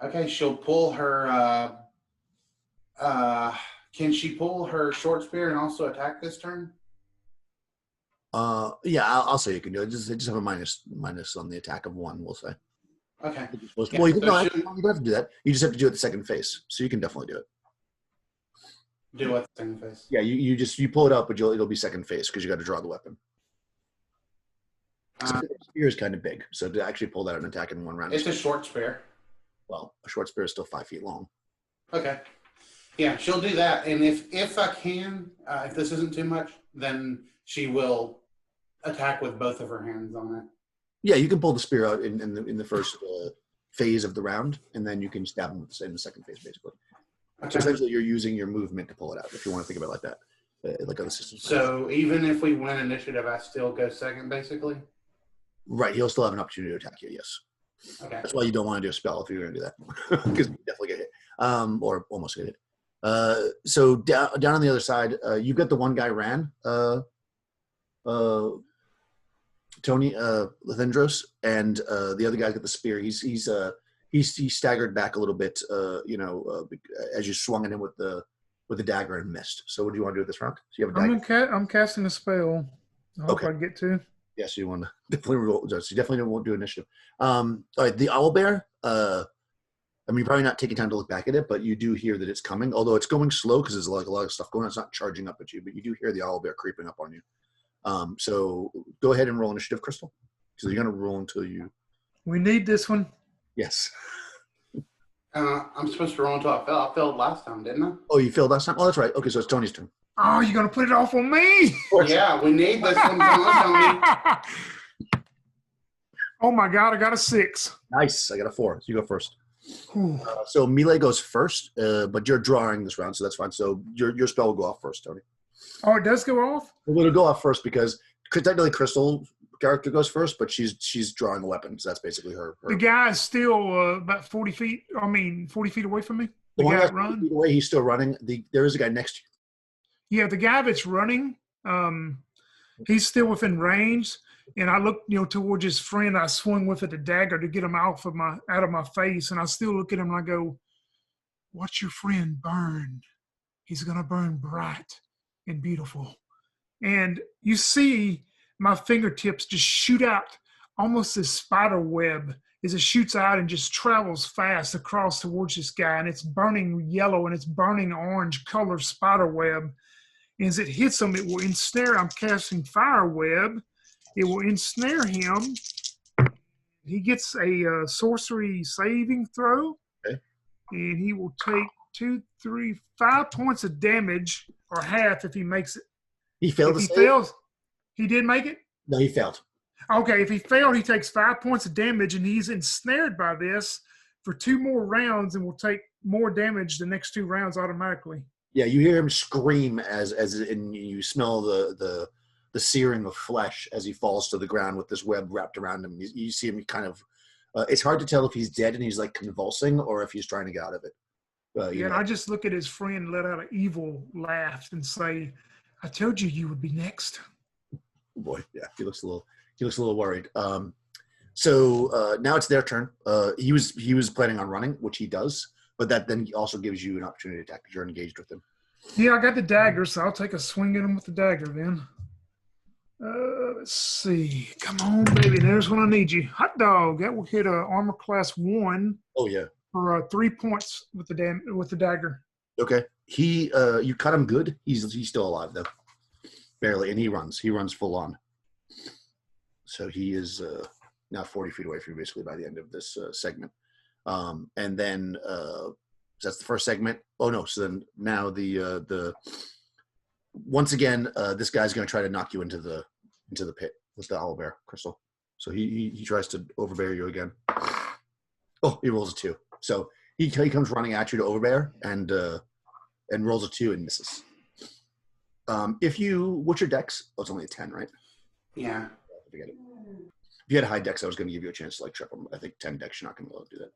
[SPEAKER 2] okay, she'll pull her. Can she pull her short spear and also attack this turn?
[SPEAKER 1] Yeah, I'll say you can do it. Just have a minus on the attack of 1. We'll say.
[SPEAKER 2] Okay.
[SPEAKER 1] Well, you don't have to do that. You just have to do it the second phase, so you can definitely do it.
[SPEAKER 2] Do what second phase?
[SPEAKER 1] Yeah, you pull it up, but it'll be second phase because you got to draw the weapon. Spear is kind of big, so to actually pull that and attack in 1 round.
[SPEAKER 2] It's a short spear.
[SPEAKER 1] Well, a short spear is still 5 feet long.
[SPEAKER 2] Okay. Yeah, she'll do that, and if I can, if this isn't too much, then she will attack with both of her hands on it.
[SPEAKER 1] Yeah, you can pull the spear out in the first phase of the round, and then you can stab him in the second phase, basically. Okay. So essentially, you're using your movement to pull it out, if you want to think about it like that, like other systems.
[SPEAKER 2] So even if we win initiative, I still go second, basically?
[SPEAKER 1] Right, he'll still have an opportunity to attack you, yes.
[SPEAKER 2] Okay.
[SPEAKER 1] That's why you don't want to do a spell if you're going to do that, because you definitely get hit, or almost get hit. So down on the other side, you've got the one guy ran, Tony Lithindros, and the other guy's got the spear. He staggered back a little bit, as you swung at him with the dagger and missed. So what do you want to do with this round? So you have a dagger.
[SPEAKER 3] I'm casting a spell. I hope I get to.
[SPEAKER 1] Yes, you want to definitely roll. So you definitely won't do initiative. All right, the owlbear. I mean, you're probably not taking time to look back at it, but you do hear that it's coming. Although it's going slow because there's like a lot of stuff going on. It's not charging up at you, but you do hear the owlbear creeping up on you. So go ahead and roll initiative, Krystal. So you're going to roll until you.
[SPEAKER 3] We need this one.
[SPEAKER 1] Yes.
[SPEAKER 2] I'm supposed to roll until I fail. I failed last time, didn't I?
[SPEAKER 1] Oh, you failed last time? Oh, that's right. Okay, so it's Tony's turn.
[SPEAKER 3] Oh, you're going to put it off on me?
[SPEAKER 2] Yeah, we need this one. Come on, Tony.
[SPEAKER 3] Oh, my God. I got a 6.
[SPEAKER 1] Nice. I got a 4. So you go first. So melee goes first, but you're drawing this round, so that's fine. So your spell will go off first, Tony.
[SPEAKER 3] Oh, it does go off?
[SPEAKER 1] Well, it'll go off first because technically Krystal character goes first, but she's drawing the weapons. That's basically her.
[SPEAKER 3] The guy is still about 40 feet. 40 feet away from me. The
[SPEAKER 1] one
[SPEAKER 3] guy
[SPEAKER 1] guy's
[SPEAKER 3] that run.
[SPEAKER 1] 40 feet away, he's still running. There is a guy next to you.
[SPEAKER 3] Yeah, the guy that's running, he's still within range. And I look, towards his friend. I swung with it the dagger to get him out of my face. And I still look at him and I go, "Watch your friend burn. He's gonna burn bright and beautiful." And you see my fingertips just shoot out almost this spider web as it shoots out and just travels fast across towards this guy. And it's burning yellow and it's burning orange color spider web. And as it hits him, it will ensnare. I'm casting fire web. It will ensnare him. He gets a sorcery saving throw.
[SPEAKER 1] Okay.
[SPEAKER 3] And he will take 2, 3, 5 points of damage, or half if he makes it.
[SPEAKER 1] He failed
[SPEAKER 3] If
[SPEAKER 1] to
[SPEAKER 3] he
[SPEAKER 1] save?
[SPEAKER 3] fails, he did make it?
[SPEAKER 1] No, he failed.
[SPEAKER 3] Okay, if he failed, he takes 5 points of damage, and he's ensnared by this for 2 more rounds and will take more damage the next 2 rounds automatically.
[SPEAKER 1] Yeah, you hear him scream and you smell the searing of flesh as he falls to the ground with this web wrapped around him. You see him kind of, it's hard to tell if he's dead and he's like convulsing or if he's trying to get out of it.
[SPEAKER 3] And I just look at his friend, let out an evil laugh, and say, "I told you you would be next."
[SPEAKER 1] Oh boy, yeah, he looks a little worried. So now it's their turn. He was planning on running, which he does, but that then also gives you an opportunity to attack because you're engaged with him.
[SPEAKER 3] Yeah, I got the dagger, so I'll take a swing at him with the dagger then. Let's see. Come on, baby. There's when I need you. Hot dog. That will hit armor class 1
[SPEAKER 1] Oh yeah.
[SPEAKER 3] for 3 points with the dagger.
[SPEAKER 1] Okay. You cut him good. He's still alive though, barely, and he runs full on. So he is now 40 feet away from you basically by the end of this segment. And then that's the first segment. Oh no! So then now the once again this guy's going to try to knock you into the pit with the owlbear Krystal. So he tries to overbear you again. Oh, he rolls a 2. So he comes running at you to overbear and rolls a 2 and misses. What's your dex? Oh, it's only a 10, right?
[SPEAKER 2] Yeah.
[SPEAKER 1] Forget it. If you had a high dex, I was going to give you a chance to like trip him. I think 10 dex, you're not going to be able to do that.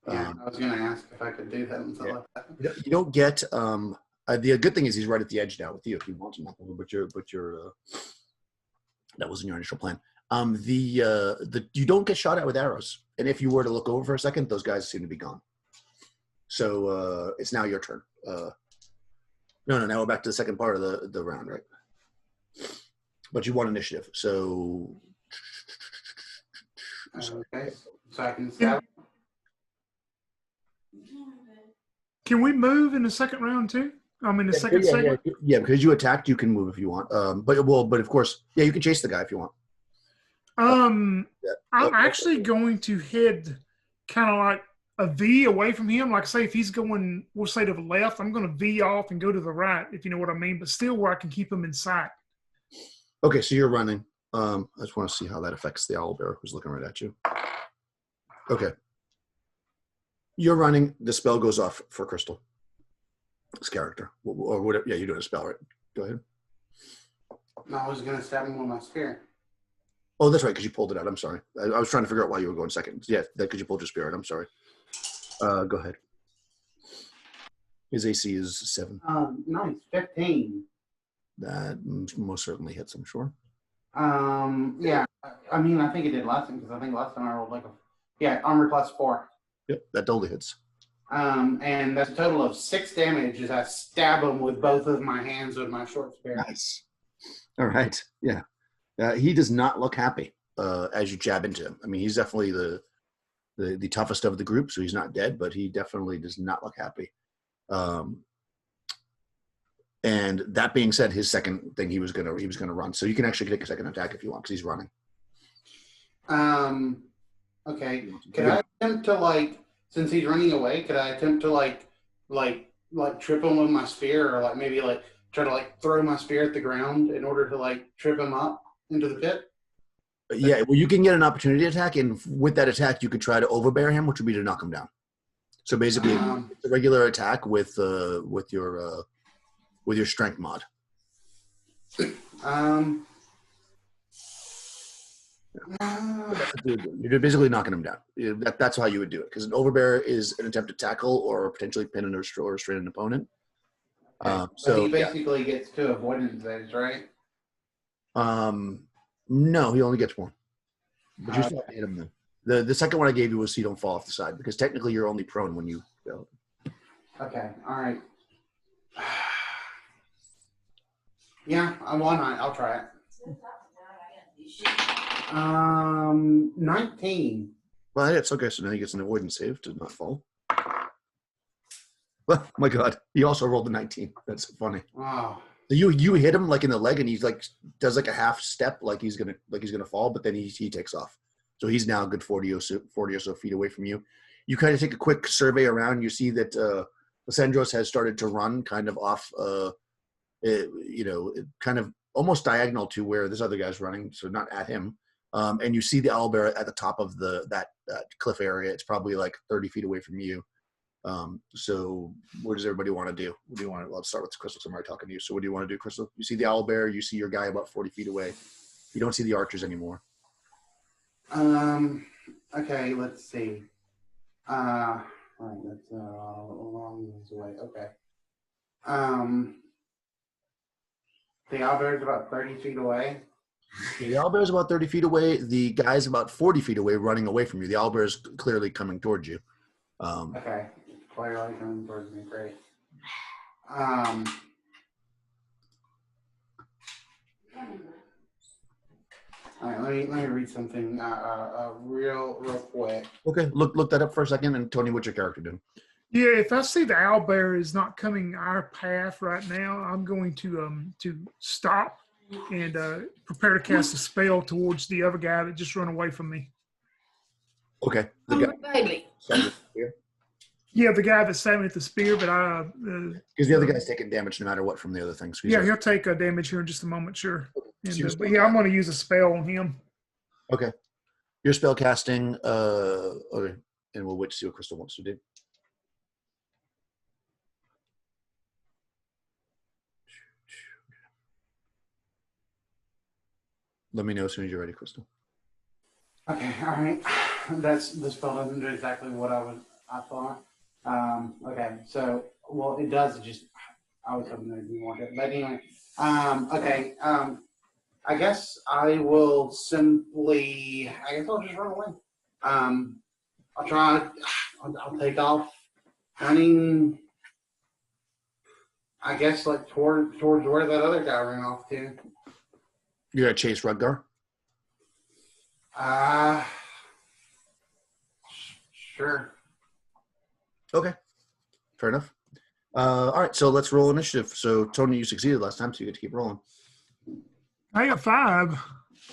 [SPEAKER 2] Yeah, I was going to ask if I could do that until
[SPEAKER 1] Yeah. You don't get. The good thing is he's right at the edge now with you. If you want to, but you're that wasn't your initial plan. You don't get shot at with arrows, and if you were to look over for a second, those guys seem to be gone. So it's now your turn. No. Now we're back to the second part of the round, right? But you won initiative, so.
[SPEAKER 2] Okay, so I can stab.
[SPEAKER 3] Can we move in the second round too? I mean, the second segment?
[SPEAKER 1] Yeah, because you attacked, you can move if you want. But of course, yeah, you can chase the guy if you want.
[SPEAKER 3] I'm actually going to head kind of like a V away from him. Like, say, if he's going, we'll say to the left, I'm going to V off and go to the right, if you know what I mean, but still where I can keep him in sight.
[SPEAKER 1] Okay, so you're running. I just want to see how that affects the owlbear who's looking right at you. Okay. You're running. The spell goes off for Krystal. This character. Or whatever. Yeah, you're doing a spell, right? Go ahead.
[SPEAKER 2] No, I was going to stab him with my spear.
[SPEAKER 1] Oh, that's right, because you pulled it out. I'm sorry. I was trying to figure out why you were going second. Yeah, because you pulled your spirit. I'm sorry. Go ahead. His AC is 7.
[SPEAKER 2] Nice. 15.
[SPEAKER 1] That most certainly hits, I'm sure.
[SPEAKER 2] Yeah. I mean, I think it did last time, because I think last time I rolled armor class 4.
[SPEAKER 1] Yep, that totally hits.
[SPEAKER 2] And that's a total of 6 damage as I stab him with both of my hands with my short spear.
[SPEAKER 1] Nice. All right. Yeah. He does not look happy as you jab into him. I mean, he's definitely the toughest of the group, so he's not dead, but he definitely does not look happy. And that being said, his second thing he was gonna run. So you can actually take a second attack if you want, because he's running.
[SPEAKER 2] Okay. Could I attempt to since he's running away, could I attempt to trip him with my spear, or maybe try to throw my spear at the ground in order to trip him up into the pit?
[SPEAKER 1] Yeah, well, you can get an opportunity attack, and with that attack, you could try to overbear him, which would be to knock him down. So basically, it's a regular attack with your strength mod. You're basically knocking him down. That's how you would do it. Because an overbear is an attempt to tackle or potentially pin or restrain an opponent.
[SPEAKER 2] So he basically gets 2 avoidance saves, right?
[SPEAKER 1] No, he only gets 1. But you still have to hit him then. The second one I gave you was so you don't fall off the side, because technically you're only prone when you fail.
[SPEAKER 2] Okay, all right. Yeah, why not? I'll try it. 19.
[SPEAKER 1] Well, it's okay. So now he gets an avoidance save to not fall. Oh my God! He also rolled a 19. That's funny.
[SPEAKER 2] Wow.
[SPEAKER 1] So you hit him like in the leg, and he's like does like a half step, like he's gonna fall, but then he takes off. So he's now a good 40 or so feet away from you. You kind of take a quick survey around. You see that Lysandros has started to run kind of off, kind of almost diagonal to where this other guy's running, so not at him. And you see the owlbear at the top of that cliff area. It's probably like 30 feet away from you. So what does everybody want to do? What do you want to? Let's start with Krystal. I'm already talking to you. So what do you want to do, Krystal? You see the owlbear. You see your guy about 40 feet away. You don't see the archers anymore.
[SPEAKER 2] Okay, let's see. Right, that's a long ways away. Okay. The owlbear is about 30 feet away.
[SPEAKER 1] The owlbear is about 30 feet away. The guy's about 40 feet away, running away from you. The owlbear is clearly coming towards you.
[SPEAKER 2] Okay, clearly coming towards me. Great. All right, let me read something real quick.
[SPEAKER 1] Okay, look that up for a second. And Tony, what's your character doing?
[SPEAKER 3] Yeah, if I see the owlbear is not coming our path right now, I'm going to stop and prepare to cast a spell towards the other guy that just run away from me.
[SPEAKER 1] Okay.
[SPEAKER 4] Baby.
[SPEAKER 3] Yeah, the guy that stabbed me with the spear, but
[SPEAKER 1] because the other guy's taking damage no matter what from the other things. So
[SPEAKER 3] yeah, he'll take damage here in just a moment, sure.
[SPEAKER 1] Okay.
[SPEAKER 3] And, but yeah, I'm going to use a spell on him.
[SPEAKER 1] Okay. Your spell casting, okay, and we'll wait to see what Krystal wants to do. Let me know as soon as you're ready, Krystal.
[SPEAKER 2] Okay, all right. The spell doesn't do exactly what I thought. Okay, so it does. It just I was hoping there'd be more. But anyway, okay. I guess I will simply. I guess I'll just run away. I'll try. I'll take off running. I guess like towards where that other guy ran off to.
[SPEAKER 1] You're gonna chase Rudgar?
[SPEAKER 2] Sure.
[SPEAKER 1] Okay, fair enough. All right, so let's roll initiative. So Tony, you succeeded last time, so you get to keep rolling.
[SPEAKER 3] I got 5.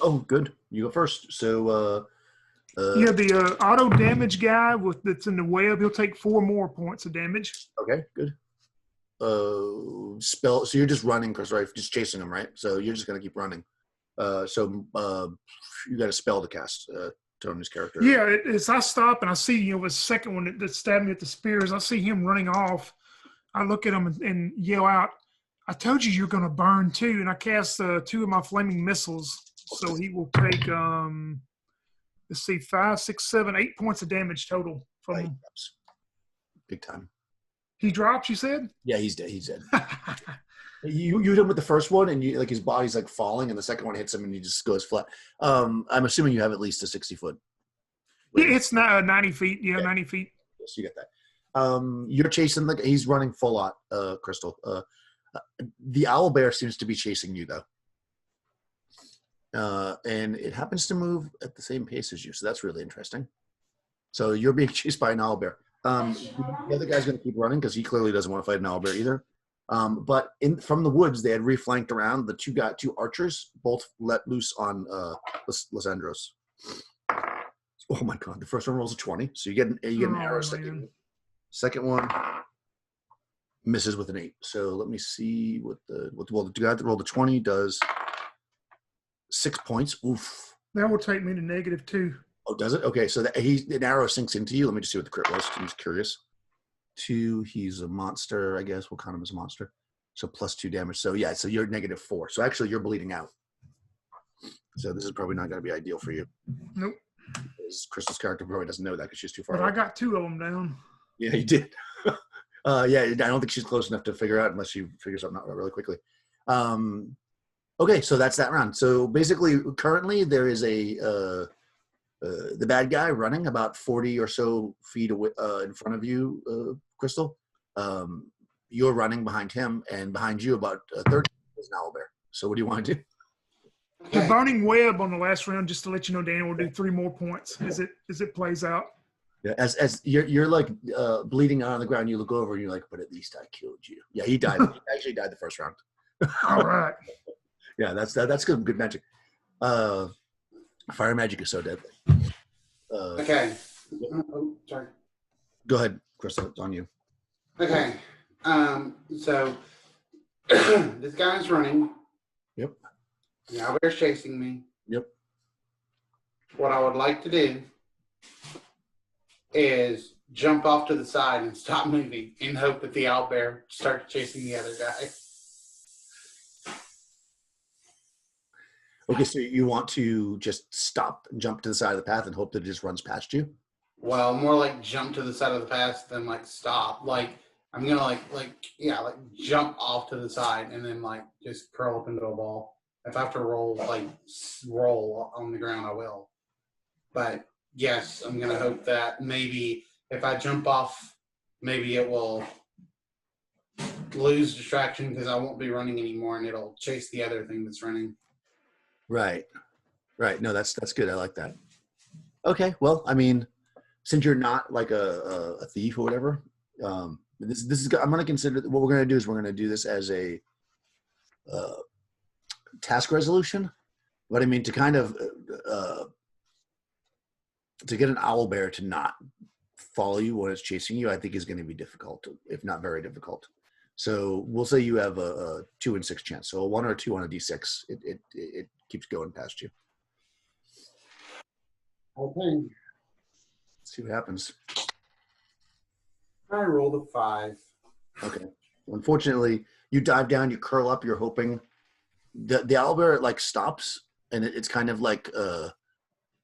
[SPEAKER 1] Oh, good. You go first. So
[SPEAKER 3] yeah, the auto damage guy that's in the web, he'll take 4 more points of damage.
[SPEAKER 1] Okay, good. Spell. So you're just running, Chris, right? Just chasing him, right? So you're just gonna keep running. So you got a spell to cast, Tony's character.
[SPEAKER 3] Yeah, as I stop and I see the second one that stabbed me with the spears, I see him running off. I look at him and yell out, "I told you you're going to burn too!" And I cast 2 of my flaming missiles, so he will take 5, 6, 7, 8 points of damage total from him.
[SPEAKER 1] Big time.
[SPEAKER 3] He drops, you said?
[SPEAKER 1] Yeah, he's dead. He's dead. You hit him with the first one, and you like his body's like falling, and the second one hits him, and he just goes flat. I'm assuming you have at least a 60-foot.
[SPEAKER 3] Yeah, it's 90 feet. Yeah, 90 feet.
[SPEAKER 1] Yes, you get that. You're chasing he's running full on, Krystal. The owlbear seems to be chasing you though, and it happens to move at the same pace as you, so that's really interesting. So you're being chased by an owlbear. The other guy's going to keep running because he clearly doesn't want to fight an owlbear either. But from the woods, they had reflanked around. The two archers both let loose on Lysandros. Oh my God! The first one rolls a 20, so you get an arrow sticking. Second one misses with an 8. So let me see what the guy that rolled the 20 does. 6 points. Oof.
[SPEAKER 3] That will take me to -2.
[SPEAKER 1] Oh, does it? Okay, so an arrow sinks into you. Let me just see what the crit was. I'm just curious. 2. He's a monster, I guess. We'll count him as a monster. So +2 damage. So yeah, so you're -4. So actually, you're bleeding out. So this is probably not going to be ideal for you.
[SPEAKER 3] Nope.
[SPEAKER 1] Because Krystal's character probably doesn't know that because she's too far
[SPEAKER 3] But
[SPEAKER 1] away.
[SPEAKER 3] I got 2 of them down.
[SPEAKER 1] Yeah, you did. Yeah, I don't think she's close enough to figure out unless she figures something out really quickly. Okay, so that's that round. So basically, currently there is the bad guy running about 40 or so feet away, in front of you, Krystal. You're running behind him, and behind you about 30 is an owlbear. So what do you want to do?
[SPEAKER 3] The burning web on the last round, just to let you know, Daniel will do 3 more points as it plays out.
[SPEAKER 1] Yeah, as you're like bleeding out on the ground, you look over and you're like, but at least I killed you. Yeah, he died. He actually died the first round.
[SPEAKER 3] All right.
[SPEAKER 1] Yeah, that's good magic. Fire magic is so deadly.
[SPEAKER 2] Okay. Oh, sorry.
[SPEAKER 1] Go ahead, Krystal. It's on you.
[SPEAKER 2] Okay. So this guy's running.
[SPEAKER 1] Yep.
[SPEAKER 2] The owlbear's chasing me.
[SPEAKER 1] Yep.
[SPEAKER 2] What I would like to do is jump off to the side and stop moving in hope that the owlbear starts chasing the other guy.
[SPEAKER 1] Okay, so you want to just stop and jump to the side of the path and hope that it just runs past you?
[SPEAKER 2] Well, more like jump to the side of the path than like stop. Like I'm gonna like jump off to the side and then like just curl up into a ball. If I have to roll on the ground, I will. But yes, I'm gonna hope that maybe if I jump off, maybe it will lose distraction because I won't be running anymore and it'll chase the other thing that's running.
[SPEAKER 1] Right. No, that's good. I like that. Okay, well, I mean, since you're not like a thief or whatever, this is I'm going to consider what we're going to do is we're going to do this as a task resolution. But I mean, to kind of to get an owlbear to not follow you when it's chasing you, I think is going to be difficult, if not very difficult. So we'll say you have a 2 in 6 chance. So a 1 or a 2 on a d6. It keeps going past you.
[SPEAKER 2] Okay.
[SPEAKER 1] Let's see what happens.
[SPEAKER 2] I rolled a 5.
[SPEAKER 1] Okay. Unfortunately, you dive down, you curl up, you're hoping the owlbear like stops, and it's kind of like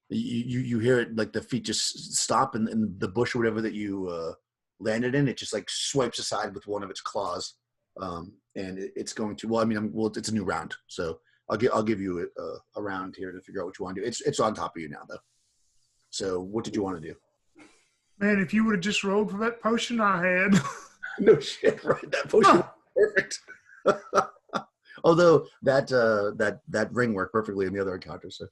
[SPEAKER 1] you hear it like the feet just stop, and the bush or whatever that you landed in, it just like swipes aside with one of its claws, and it's going to. Well, I mean, it's a new round, so I'll give you a round here to figure out what you want to do. It's on top of you now, though. So what did you want to do?
[SPEAKER 3] Man, if you would have just rolled for that potion I had.
[SPEAKER 1] No shit, right? That potion was perfect. Although that ring worked perfectly in the other encounter. So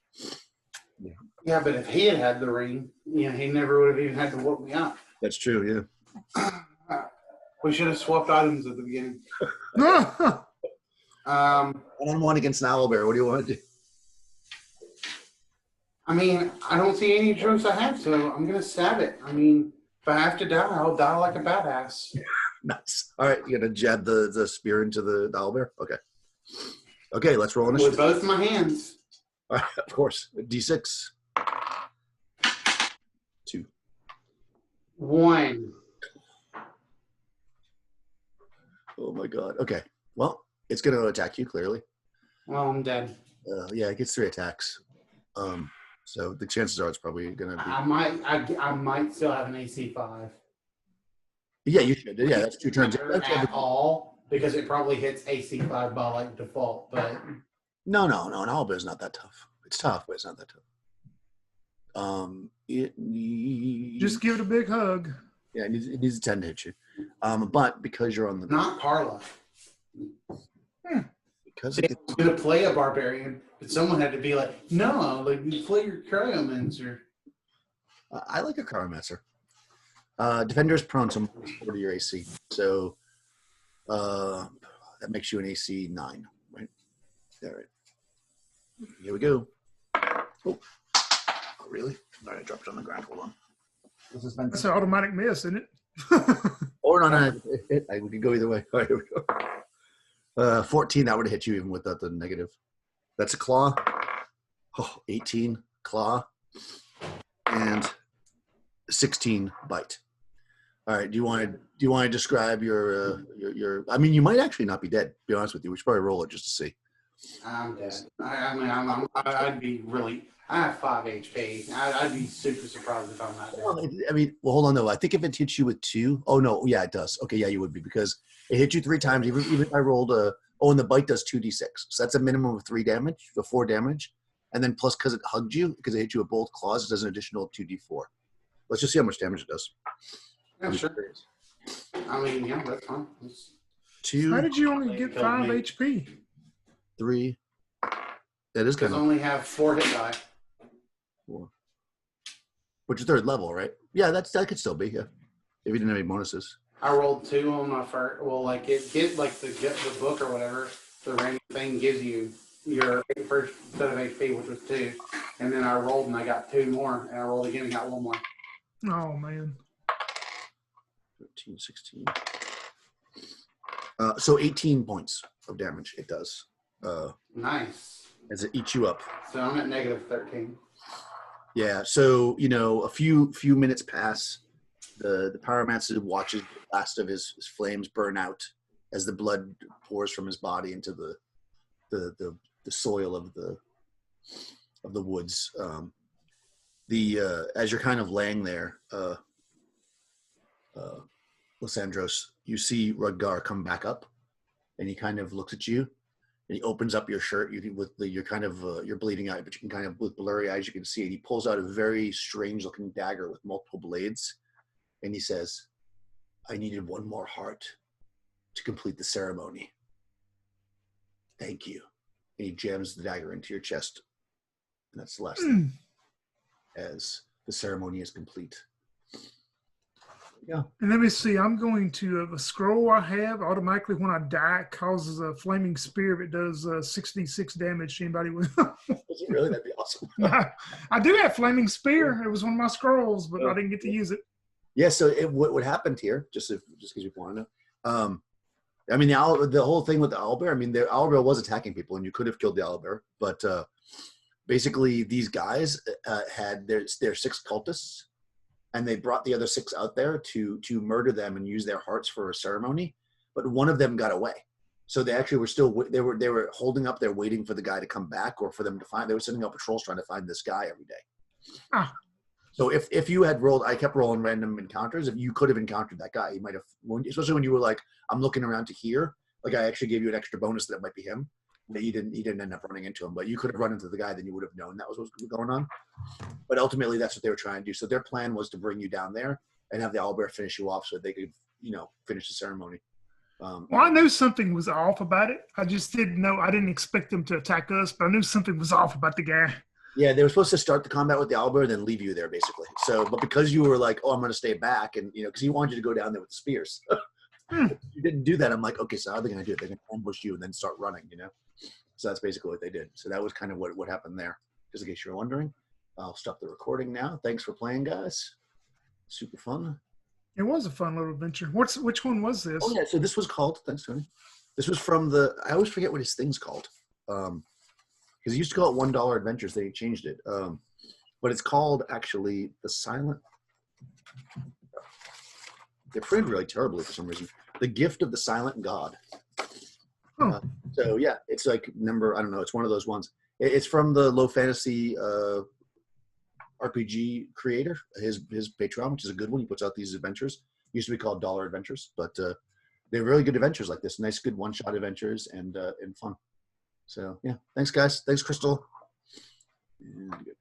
[SPEAKER 1] yeah.
[SPEAKER 2] Yeah, but if he had had the ring, he never would have even had to whoop me up.
[SPEAKER 1] That's true. Yeah.
[SPEAKER 2] We should have swapped items at the beginning.
[SPEAKER 1] One-on-one against an owlbear. What do you want to do?
[SPEAKER 2] I mean, I don't see any choice I have, so I'm gonna stab it. I mean, if I have to die, I'll die like a badass.
[SPEAKER 1] Nice. All right, you're gonna jab the spear into the owlbear. Okay, let's roll initiative.
[SPEAKER 2] With both my hands.
[SPEAKER 1] All right, of course. D6. 2.
[SPEAKER 2] 1.
[SPEAKER 1] Oh my god. Okay. Well, it's gonna attack you clearly.
[SPEAKER 2] Well, I'm dead.
[SPEAKER 1] Yeah, it gets 3 attacks. So the chances are it's probably gonna be.
[SPEAKER 2] I might still have an AC 5.
[SPEAKER 1] Yeah, you should. Yeah, that's 2 turns.
[SPEAKER 2] At all, because it probably hits AC 5 by like default, but
[SPEAKER 1] No, an owlbear is not that tough. It's tough, but it's not that tough.
[SPEAKER 3] Just give it a big hug.
[SPEAKER 1] Yeah, it needs a 10 to hit you. But because you're on the
[SPEAKER 2] not Carla.
[SPEAKER 1] because
[SPEAKER 2] I was gonna play a barbarian, but someone had to be like, no, like you play your cryomancer.
[SPEAKER 1] I like a cryomancer. Defender's prone, so minus 4 to your AC. So that makes you an AC 9, right? All right. Here we go. Oh, really? All right, I dropped it on the ground. Hold on.
[SPEAKER 3] That's an automatic miss, isn't it?
[SPEAKER 1] Or not. We could go either way. All right, here we go. 14, that would have hit you even without the negative. That's a claw. Oh, 18 claw. And 16 bite. All right. Do you want to describe your? I mean, you might actually not be dead. To be honest with you, we should probably roll it just to see.
[SPEAKER 2] I'm dead. I mean, I'd be really. I have 5 HP. I'd be super surprised if I'm not dead.
[SPEAKER 1] Well, I mean, well, hold on though. I think if it hits you with 2, oh no, yeah, it does. Okay, yeah, you would be because it hit you 3 times. Even if I rolled a, oh, and the bite does 2d6, so that's a minimum of 3 damage, the 4 damage, and then plus because it hugged you, because it hit you with both claws, it does an additional 2d4. Let's just see how much damage it does.
[SPEAKER 2] Yeah, sure. I mean, yeah, that's fine. It's
[SPEAKER 1] 2,
[SPEAKER 3] How did you only get 5 HP?
[SPEAKER 1] 3. That is kind
[SPEAKER 2] because I
[SPEAKER 1] of
[SPEAKER 2] only have 4 hit die.
[SPEAKER 1] 4. Which is 3rd level, right? Yeah, that could still be, yeah. If you didn't have any bonuses.
[SPEAKER 2] I rolled 2 on my first. Well, like it get like the book or whatever. The random thing gives you your first set of HP, which was 2, and then I rolled and I got 2 more, and I rolled again and got 1 more.
[SPEAKER 3] Oh man.
[SPEAKER 1] 13, 16. So 18 points of damage it does.
[SPEAKER 2] Nice.
[SPEAKER 1] As it eats you up.
[SPEAKER 2] So I'm at negative 13.
[SPEAKER 1] Yeah, so a few minutes pass. The pyromancer watches the last of his flames burn out as the blood pours from his body into the soil of the woods. As you're kind of laying there, Lysandros, you see Rudgar come back up, and he kind of looks at you, and he opens up your shirt. You're kind of you're bleeding out, but you can kind of with blurry eyes you can see it. He pulls out a very strange looking dagger with multiple blades, and he says, "I needed one more heart to complete the ceremony. Thank you." And he jams the dagger into your chest, and that's the last thing. As the ceremony is complete. Yeah.
[SPEAKER 3] And let me see, I'm going to, a scroll I have, automatically when I die, it causes a flaming spear. It does 66 damage to anybody with.
[SPEAKER 1] Was it really? That'd be awesome.
[SPEAKER 3] I do have flaming spear. It was one of my scrolls, but I didn't get to use it.
[SPEAKER 1] Yeah, so what happened here, just because you want to know, I mean, the whole thing with the owlbear, I mean, the owlbear was attacking people, and you could have killed the owlbear, but basically these guys had their 6 cultists, and they brought the other 6 out there to murder them and use their hearts for a ceremony, but one of them got away. So they actually were still they were holding up there waiting for the guy to come back or for them to find. They were sending out patrols trying to find this guy every day.
[SPEAKER 3] Ah.
[SPEAKER 1] So if you had rolled, I kept rolling random encounters. If you could have encountered that guy, he might have, especially when you were like, I'm looking around to here. Like I actually gave you an extra bonus that it might be him. But he didn't end up running into him. But you could have run into the guy, then you would have known that was what was going on. But ultimately, that's what they were trying to do. So their plan was to bring you down there and have the owlbear finish you off, so they could, finish the ceremony.
[SPEAKER 3] Well, I knew something was off about it. I just didn't know. I didn't expect them to attack us, but I knew something was off about the guy.
[SPEAKER 1] Yeah, they were supposed to start the combat with the owlbear and then leave you there, basically. So, but because you were like, oh, I'm going to stay back, and because he wanted you to go down there with the spears. You didn't do that. I'm like, okay, so how are they going to do it? They're going to ambush you and then start running, So that's basically what they did. So that was kind of what happened there. Just in case you're wondering, I'll stop the recording now. Thanks for playing, guys. Super fun.
[SPEAKER 3] It was a fun little adventure. Which one was this?
[SPEAKER 1] Oh yeah, so this was called. Thanks, Tony. This was from I always forget what his thing's called. Because he used to call it $1 Adventures. They changed it. But it's called actually the Silent. They're printed really terribly for some reason. The Gift of the Silent God. So yeah, it's like number, I don't know, it's one of those ones. It's from the Low Fantasy RPG creator, his Patreon, which is a good one. He puts out these adventures. Used to be called $1 Adventures, but they're really good adventures like this. Nice, good one-shot adventures and fun. So yeah, thanks guys. Thanks, Krystal. And good.